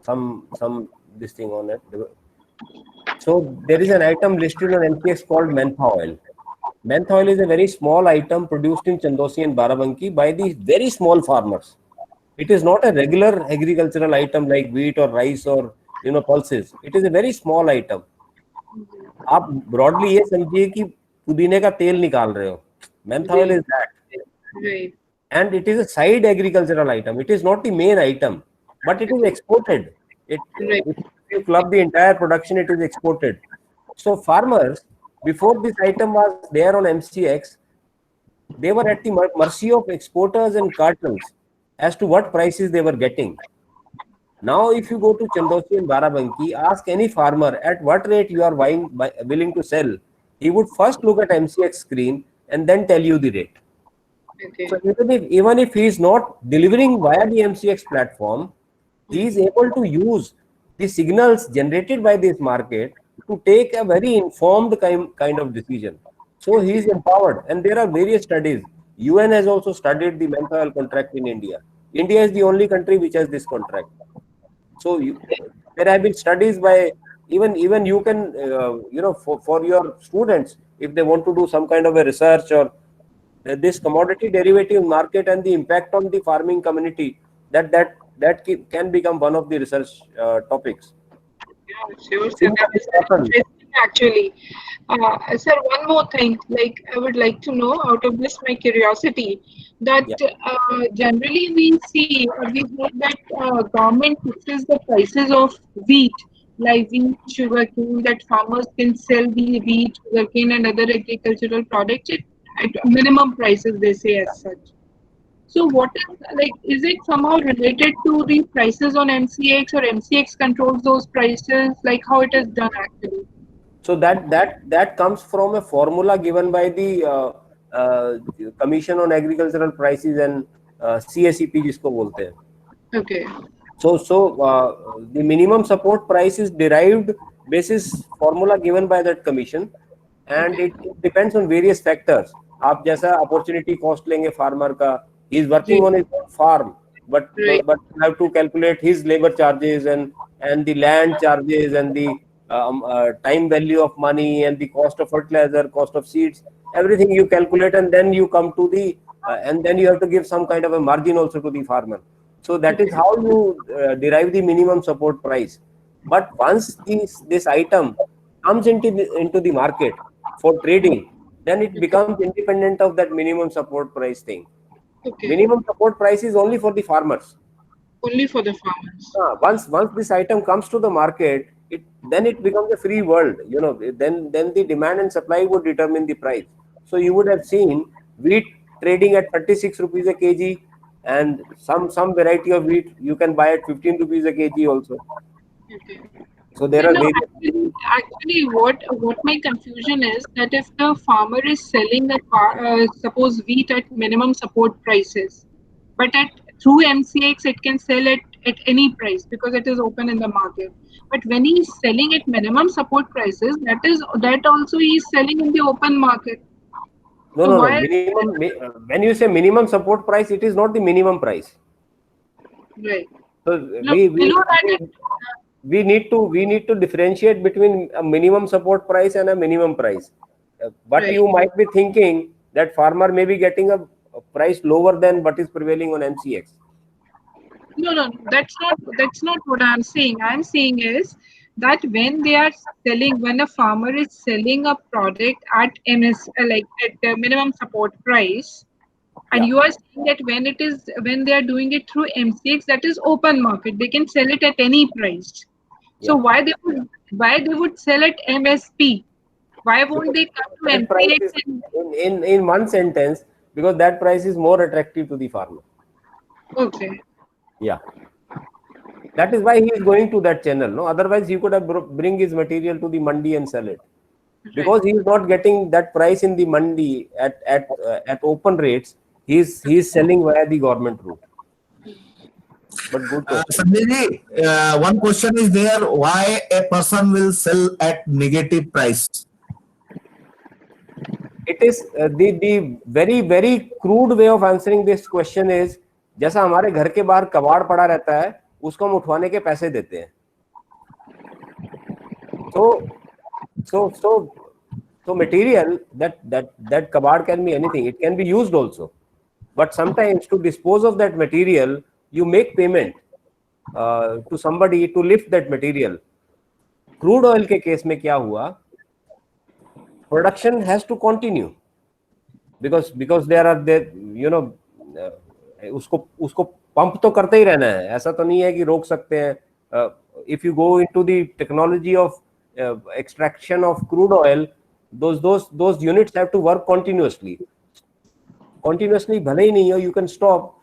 some this thing on it. So there is an item listed on MCX called mentha oil. Mentha oil is a very small item produced in Chandosi and Barabanki by the very small farmers. It is not a regular agricultural item like wheat or rice or pulses. It is a very small item. आप broadly ये समझिए कि पुदीने का तेल निकाल रहे हो. Mentha oil is that. Right. And it is a side agricultural item. It is not the main item, but it is exported. If you club the entire production, it is exported. So farmers, before this item was there on MCX, they were at the mercy of exporters and cartels as to what prices they were getting. Now, if you go to Chandosi and Barabanki, ask any farmer at what rate you are willing to sell. He would first look at MCX screen and then tell you the rate. Okay. So even if he is not delivering via the MCX platform, he is able to use the signals generated by this market to take a very informed kind of decision. So he is empowered, and there are various studies. UN has also studied the mentha oil contract in India. India is the only country which has this contract. So there have been studies by even you can for your students, if they want to do some kind of a research or this commodity derivative market and the impact on the farming community, that can become one of the research topics. Yeah, sure, sir. That is interesting, actually. Sir, one more thing, like I would like to know, out of this my curiosity, that generally we see or we heard that government fixes the prices of wheat, like wheat, sugarcane, that farmers can sell the wheat, sugarcane, and other agricultural products at minimum prices, they say as such. So what is it somehow related to the prices on MCX, or MCX controls those prices, like how it is done actually? So that comes from a formula given by the Commission on Agricultural Prices and CACP जिसको बोलते हैं. Okay. So the minimum support price is derived basis formula given by that commission, and it depends on various factors. आप जैसा opportunity cost लेंगे farmer का, he is working on his own farm, but you have to calculate his labor charges and the land charges and the time value of money and the cost of fertilizer, cost of seeds, everything you calculate, and then you come to the and then you have to give some kind of a margin also to the farmer. So that is how you derive the minimum support price. But once this item comes into the market for trading, then it becomes independent of that minimum support price thing. Okay. Minimum support price is only for the farmers. Only for the farmers. Once this item comes to the market, then it becomes a free world. Then the demand and supply would determine the price. So you would have seen wheat trading at 36 rupees a kg, and some variety of wheat you can buy at 15 rupees a kg also. Okay. So there are No, various. actually, what my confusion is that if the farmer is selling suppose wheat at minimum support prices, but through MCX it can sell at any price because it is open in the market. But when he is selling at minimum support prices, that also he is selling in the open market. No, So no, no. why? When you say minimum support price, it is not the minimum price. Right. So No, below that, we need to differentiate between a minimum support price and a minimum price. But right. you might be thinking that farmer may be getting a price lower than what is prevailing on MCX. No, that's not what I'm saying. I'm saying is that when a farmer is selling a product at like at the minimum support price, and Yeah. you are saying that when they are doing it through MCX, that is open market, they can sell it at any price. So Yeah. why they would sell at MSP? Why won't Because they come to that price MCX is and in one sentence, because that price is more attractive to the farmer. okay. Yeah. That is why he is going to that channel. No, otherwise he could have bring his material to the mandi and sell it. Right. Because he is not getting that price in the mandi at open rates, he is selling via the government route. But good question. Sanjay ji, one question is there: why a person will sell at negative price? It is the very very crude way of answering this question is, जैसा हमारे घर के बाहर कबाड़ पड़ा रहता है, उसको हम उठवाने के पैसे देते हैं. So material that kabad can be anything. It can be used also, but sometimes to dispose of that material, you make payment to somebody to lift that material. Crude oil के केस में क्या हुआ? Production has to continue because there are उसको pump तो करते ही रहना है. ऐसा तो नहीं है कि रोक सकते हैं. If you go into the technology of extraction of crude oil, those units have to work continuously भले ही नहीं हो, you can stop,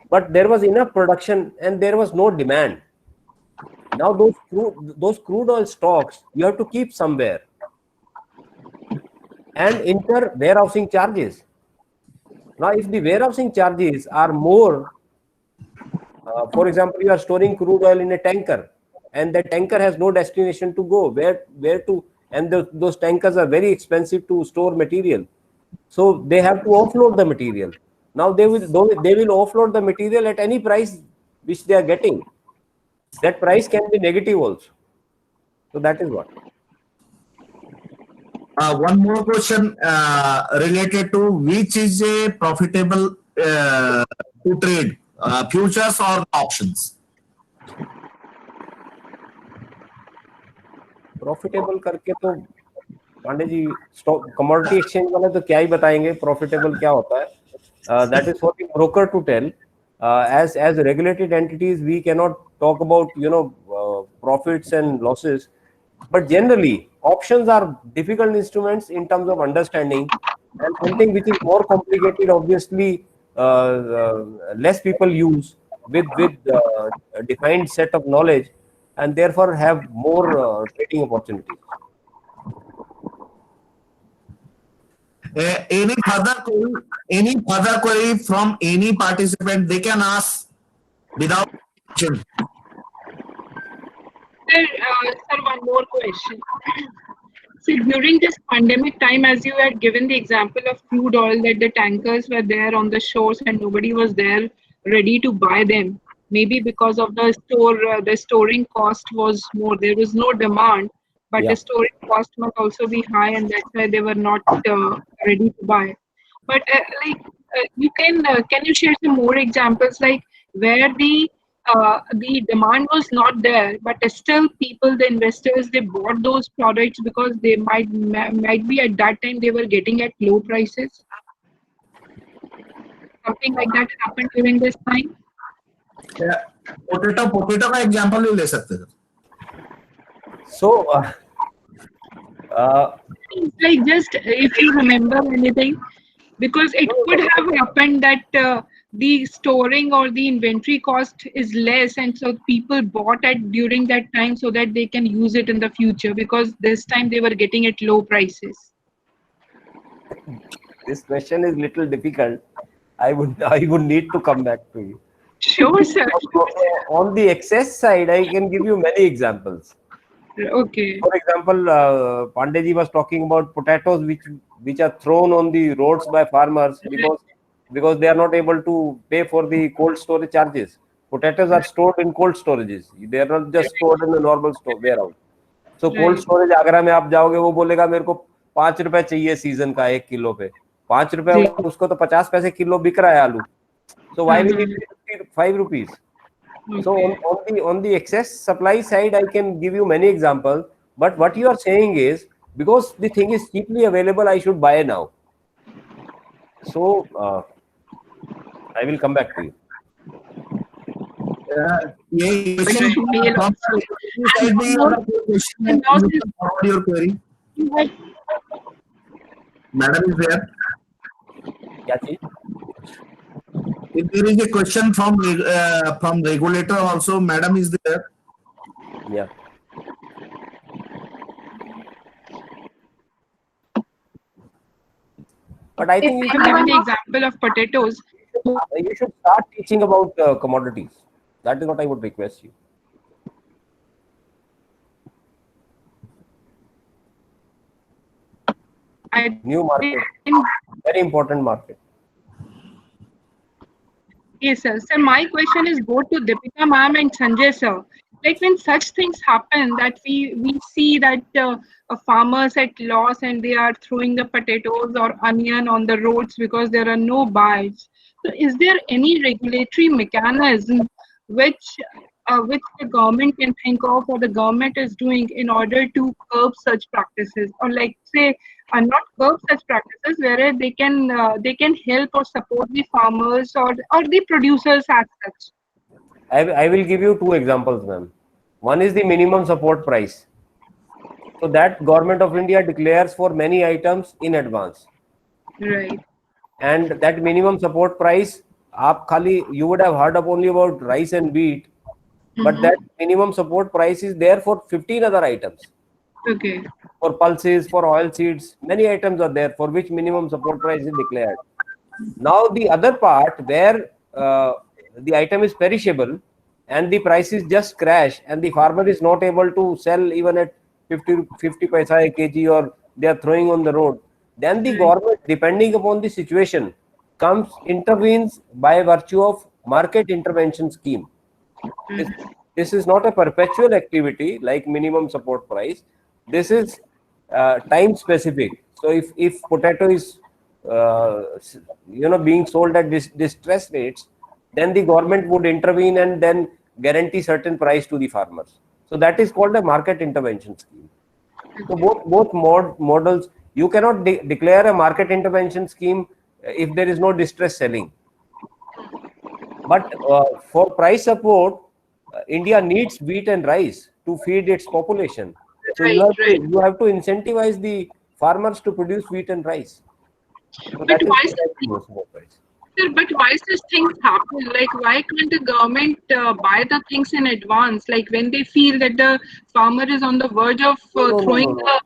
but there was enough production and there was no demand. Now those crude oil stocks you have to keep somewhere and incur warehousing charges. Now if the warehousing charges are more, for example, you are storing crude oil in a tanker and the tanker has no destination to go, where to, and those tankers are very expensive to store material, so they have to offload the material. Now they will offload the material at any price which they are getting. That price can be negative also. So that is what. One more question related to which is a profitable to trade, futures or options? Profitable करके तो Pandey ji stock commodity exchange वाले तो क्या ही बताएंगे profitable क्या होता है. That is for the broker to tell. As regulated entities, we cannot talk about profits and losses, but generally options are difficult instruments in terms of understanding, and something which is more complicated, obviously less people use with a defined set of knowledge, and therefore have more trading opportunities. Any further query from any participant, they can ask without question. Sir, one more question. So during this pandemic time, as you had given the example of crude oil, that the tankers were there on the shores and nobody was there ready to buy them. Maybe because of the storing cost was more. There was no demand, but the Yeah. storing cost must also be high, and that's why they were not ready to buy. But can you share some more examples, like where the demand was not there, but still the investors, they bought those products because they might be at that time they were getting at low prices. Something like that happened during this time. Potato का example भी ले सकते हैं. So, It's like just if you remember anything, because it could have happened that the storing or the inventory cost is less, and so people bought it during that time so that they can use it in the future, because this time they were getting at low prices. this question is little difficult. I would need to come back to you. Sure, sir. On the excess side, I can give you many examples. Okay. For example, Pandeji was talking about potatoes which are thrown on the roads by farmers because they are not able to pay for the cold storage charges. Potatoes are stored in cold storages. They are not just stored in the normal store warehouse. So cold storage Agra में आप जाओगे वो बोलेगा मेरे को 5 रुपए चाहिए season का 1 किलो पे 5 रुपए उसको तो 50 पैसे किलो बिक रहा है आलू. So why will it be 5 rupees? So on the excess supply side, I can give you many examples. But what you are saying is because the thing is cheaply available, I should buy now. So I will come back to you. Your query. Madam is there. क्या चीज? If there is a question from regulator also, madam is there. Yeah. But I think you Give an example of potatoes. You should start teaching about commodities. That is what I would request you. New market, very important market. Yes, sir. So my question is both to Deepika ma'am and Sanjay sir. Like when such things happen that we see that farmers at loss and they are throwing the potatoes or onion on the roads because there are no buyers. So is there any regulatory mechanism which the government can think of or the government is doing in order to curb such practices, or like say not curb such practices, whereas they can help or support the farmers or the producers as such? I will give you 2 examples, ma'am. One is the minimum support price. So that Government of India declares for many items in advance. Right. And that minimum support price, you would have heard of only about rice and wheat, but that minimum support price is there for 15 other items. Okay. For pulses, for oil seeds, many items are there for which minimum support price is declared. Now the other part where the item is perishable and the prices just crash and the farmer is not able to sell even at 50 paisa a kg or they are throwing on the road, then the government, depending upon the situation, intervenes by virtue of market intervention scheme. This is not a perpetual activity like minimum support price. This is time specific. So if potato is being sold at distress rates, then the government would intervene and then guarantee certain price to the farmers. So that is called a market intervention scheme. So both models, you cannot declare a market intervention scheme if there is no distress selling. But for price support, India needs wheat and rice to feed its population. So you have to incentivize the farmers to produce wheat and rice. So but why such things happen? Like, why can't the government buy the things in advance? Like when they feel that the farmer is on the verge of throwing the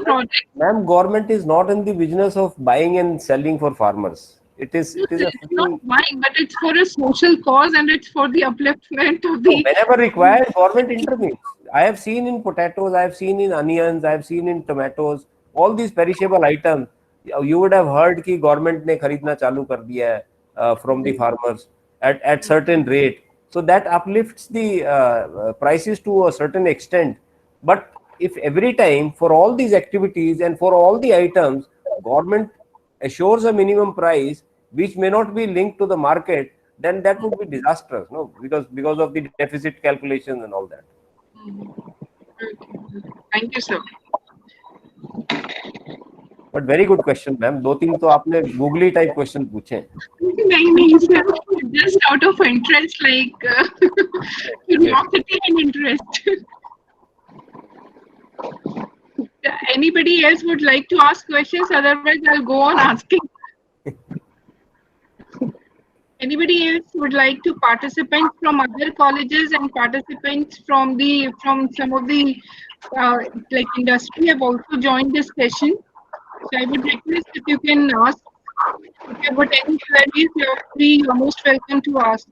product. Ma'am, government is not in the business of buying and selling for farmers. It's not buying, but it's for a social cause and it's for the upliftment of the. Whenever required, government intervenes. I have seen in potatoes, I have seen in onions, I have seen in tomatoes, all these perishable items. You would have heard कि government ने खरीदना चालू कर दिया है from the farmers at certain rate. So that uplifts the prices to a certain extent. But if every time for all these activities and for all the items, government assures a minimum price which may not be linked to the market, then that would be disastrous, no? Because of the deficit calculations and all that. Thank you, sir. But very good question, ma'am. 2-3 तो आपने googly type question पूछे. नहीं sir. Just out of interest, like curiosity and interest. anybody else would like to ask questions? Otherwise, I'll go on asking. Anybody else would like to participate from other colleges and participants from some of the like industry have also joined this session. So I would request if you can ask if you have got any queries, you're most welcome to ask.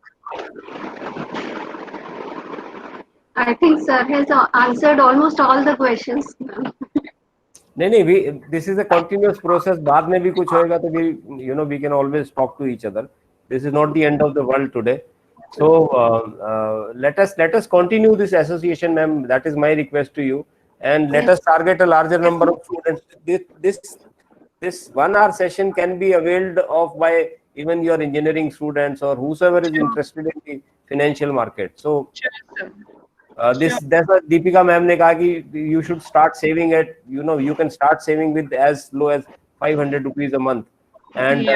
I think sir has answered almost all the questions. नहीं, this is a continuous process. बाद में भी कुछ होएगा तो we can always talk to each other. This is not the end of the world today. So let us continue this association, ma'am. That is my request to you, and let us target a larger number of students. This 1 hour session can be availed of by even your engineering students or whosoever is interested in the financial market. So that's what Deepika ma'am ne kaha ki you should start saving at, you can start saving with as low as 500 rupees a month, and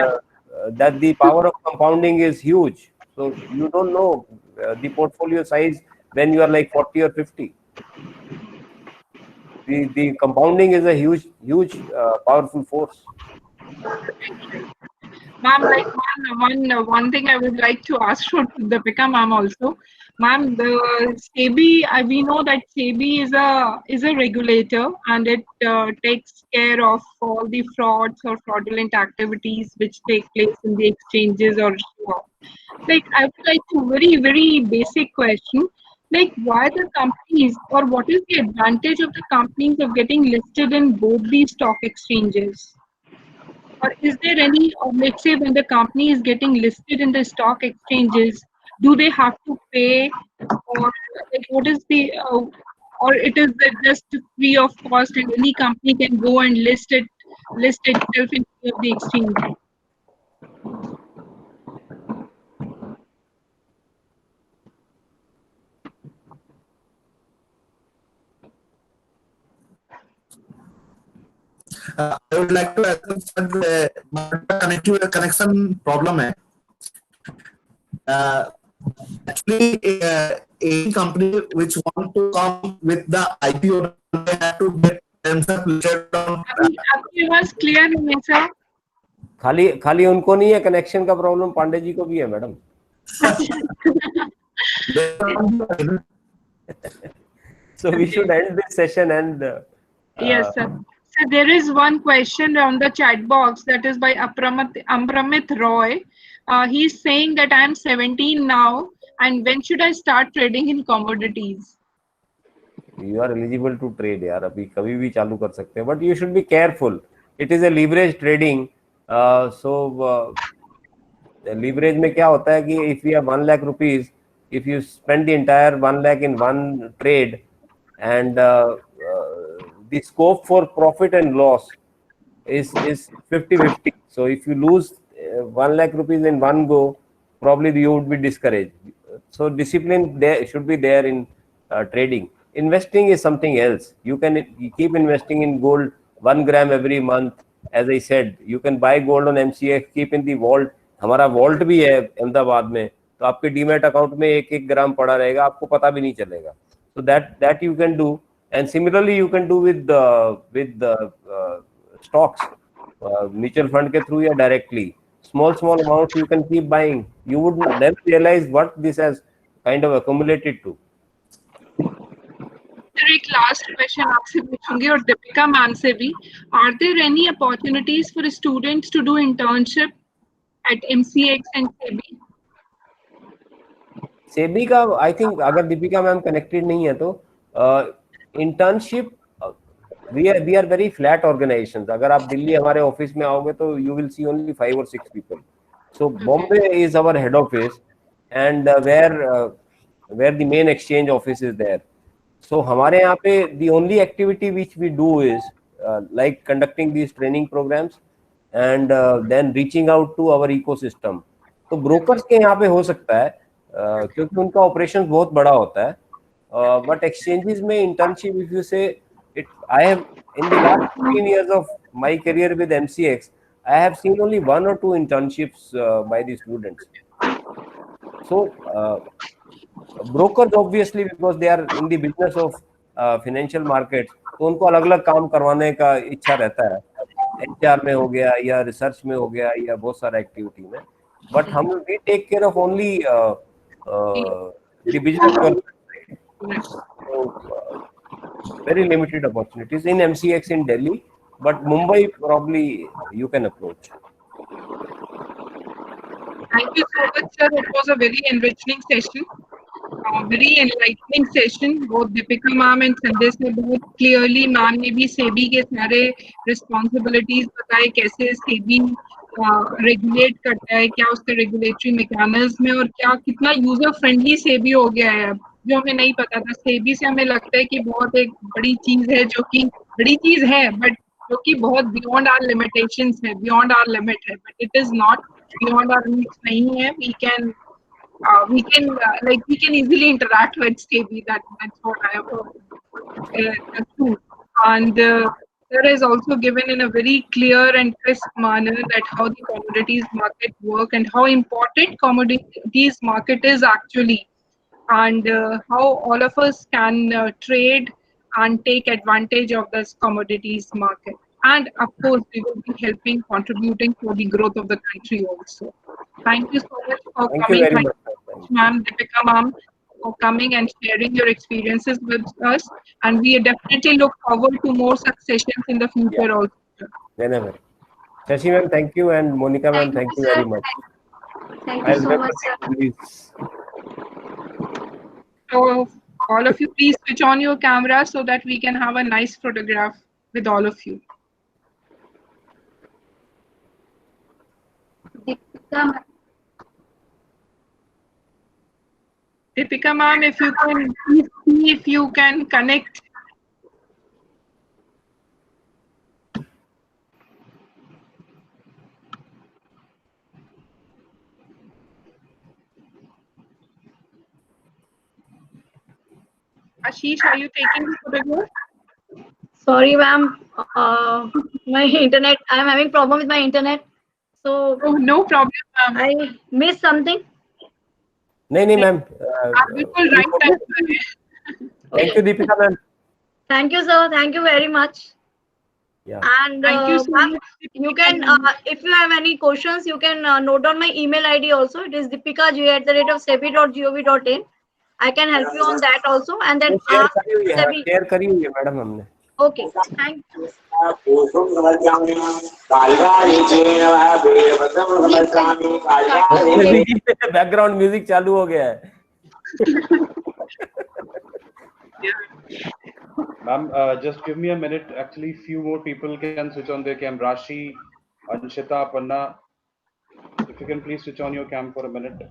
that the power of compounding is huge. So you don't know the portfolio size when you are like 40 or 50. The compounding is a huge powerful force. Ma'am, like one thing I would like to ask for Deepika ma'am also. Ma'am, the SEBI, we know that SEBI is a regulator, and it takes care of all the frauds or fraudulent activities which take place in the exchanges or so. Like, I would like to very, very basic question. Like, why the companies, or what is the advantage of the companies of getting listed in both these stock exchanges? Or is there any, let's say when the company is getting listed in the stock exchanges, do they have to pay, or like what is the, or it is just free of cost and any company can go and list itself in the exchange? I would like to ask connection problem है. Actually, any company which want to come with the IPO, they have to get themselves listed on. आपकी आवाज clear नहीं है sir. खाली उनको नहीं है connection का प्रॉब्लम, पांडे जी को भी है madam. So we should end this session and yes sir. So there is one question on the chat box that is by Amramit Roy. He's saying that I am 17 now, and when should I start trading in commodities? You are eligible to trade यार, अभी कभी भी चालू कर सकते हैं, but you should be careful. It is a leverage trading. So leverage में क्या होता है कि if you have 1 lakh rupees, if you spend the entire 1 lakh in one trade, and the scope for profit and loss is 50-50. So if you lose 1 lakh rupees in one go, probably you would be discouraged. So discipline there should be there in trading. Investing is something else. You keep investing in gold 1 gram every month. As I said, you can buy gold on MCX, keep in the vault. हमारा vault भी है अहमदाबाद में, तो आपके demat account में 1-1 ग्राम पड़ा रहेगा, आपको पता भी नहीं चलेगा. So that you can do, and similarly you can do with stocks, mutual fund के through या directly. Small amounts you can keep buying. You would then realize what this has kind of accumulated to. एक last question आपसे पूछूंगी और Deepika ma'am से भी. Are there any opportunities for students to do internship at MCX and SEBI? SEBI का I think अगर Deepika ma'am connected नहीं है तो internship we are very flat organizations. अगर आप दिल्ली हमारे ऑफिस में आओगे तो you will see only 5 or 6 people. So Bombay is our head office, and where the main exchange office is there. So हमारे यहाँ पे the only activity which we do is like conducting these training programs and then reaching out to our ecosystem. तो brokers के यहाँ पे हो सकता है क्योंकि उनका operations बहुत बड़ा होता है. But exchanges में internship, if you say it, I have in the last 15 years of my career with MCX, I have seen only 1 or 2 internships by the students. So brokers obviously, because they are in the business of financial market, तो उनको अलग अलग काम करवाने का इच्छा रहता है, एचआर में हो गया या रिसर्च में हो गया या बहुत सारा एक्टिविटी में, बट हम we take care of only the business development, very limited opportunities in MCX in Delhi, but Mumbai probably you can approach. Thank you so much, sir. It was a very enriching session, very enlightening session. Both Deepika ma'am and Sanjay sir बहुत clearly ma'am ने भी सेबी के सारे responsibilities बताए, कैसे SEBI regulate करता है, क्या उसका रेगुलेटरी मैकेनिज्म है और क्या कितना यूजर फ्रेंडली सेबी हो गया है, जो हमें नहीं पता था. सेबी से हमें लगता है कि बहुत एक बड़ी चीज है, जो कि बड़ी चीज है बट जो कि बहुत बियॉन्ड आवर लिमिटेशंस है, बियॉन्ड आवर लिमिट है, but it is not beyond our limits नहीं है. We can easily interact with SEBI. That's what I have true. And there is also given in a very clear and crisp manner that how the commodities market work and how important commodities market is actually, and how all of us can trade and take advantage of this commodities market. And of course, we will be helping, contributing for the growth of the country also. Thank you so much for Thank you coming. very Thank much. you, ma'am, Deepika ma'am, for coming and sharing your experiences with us. And we definitely look forward to more such sessions in the future also. Whenever. Shashi ma'am, thank you, and Monica ma'am, thank you very much. Thank I'll you so remember much, sir. please. So all of you, please switch on your camera so that we can have a nice photograph with all of you. Deepika ma'am. Deepika ma'am, if you can please see if you can connect. Ashish, are you taking the photograph? Sorry, ma'am. My internet. I'm having problem with my internet. So Oh, no problem, ma'am. I missed something. नहीं ma'am, आप बिल्कुल right time पर हैं. Thank you Deepika ma'am. Thank you, sir. Thank you very much. Yeah. And Thank you so ma'am, much. you can, if you have any questions, you can note down my email ID also. It is deepika@sebi.gov.in. I can help you on that also. And then share ask करी हुई है, Sebi. Share करी हुई है madam हमने. Okay. Thank you. Background music चालू हो गया है. Ma'am, just give me a minute. Actually, few more people can switch on their cam. Rashi, Anshita, Aparna, if you can please switch on your cam for a minute.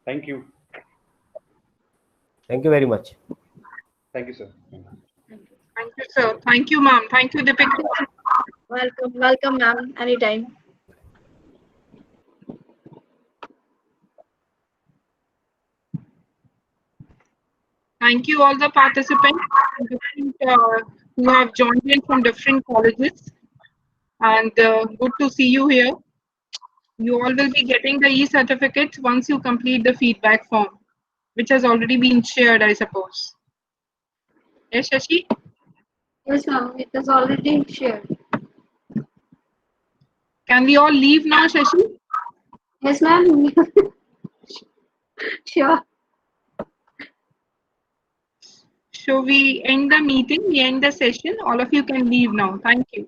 Thank you. Thank you very much. Thank you, sir. Thank you, sir. Thank you, ma'am. Thank you, Deepika. Welcome, ma'am. Anytime. Thank you, all the participants who have joined in from different colleges. And good to see you here. You all will be getting the e-certificates once you complete the feedback form, which has already been shared, I suppose. Yes, Shashi? Yes, ma'am. It is already shared. Can we all leave now, Shashi? Yes, ma'am. Sure. So we end the meeting, we end the session. All of you can leave now. Thank you.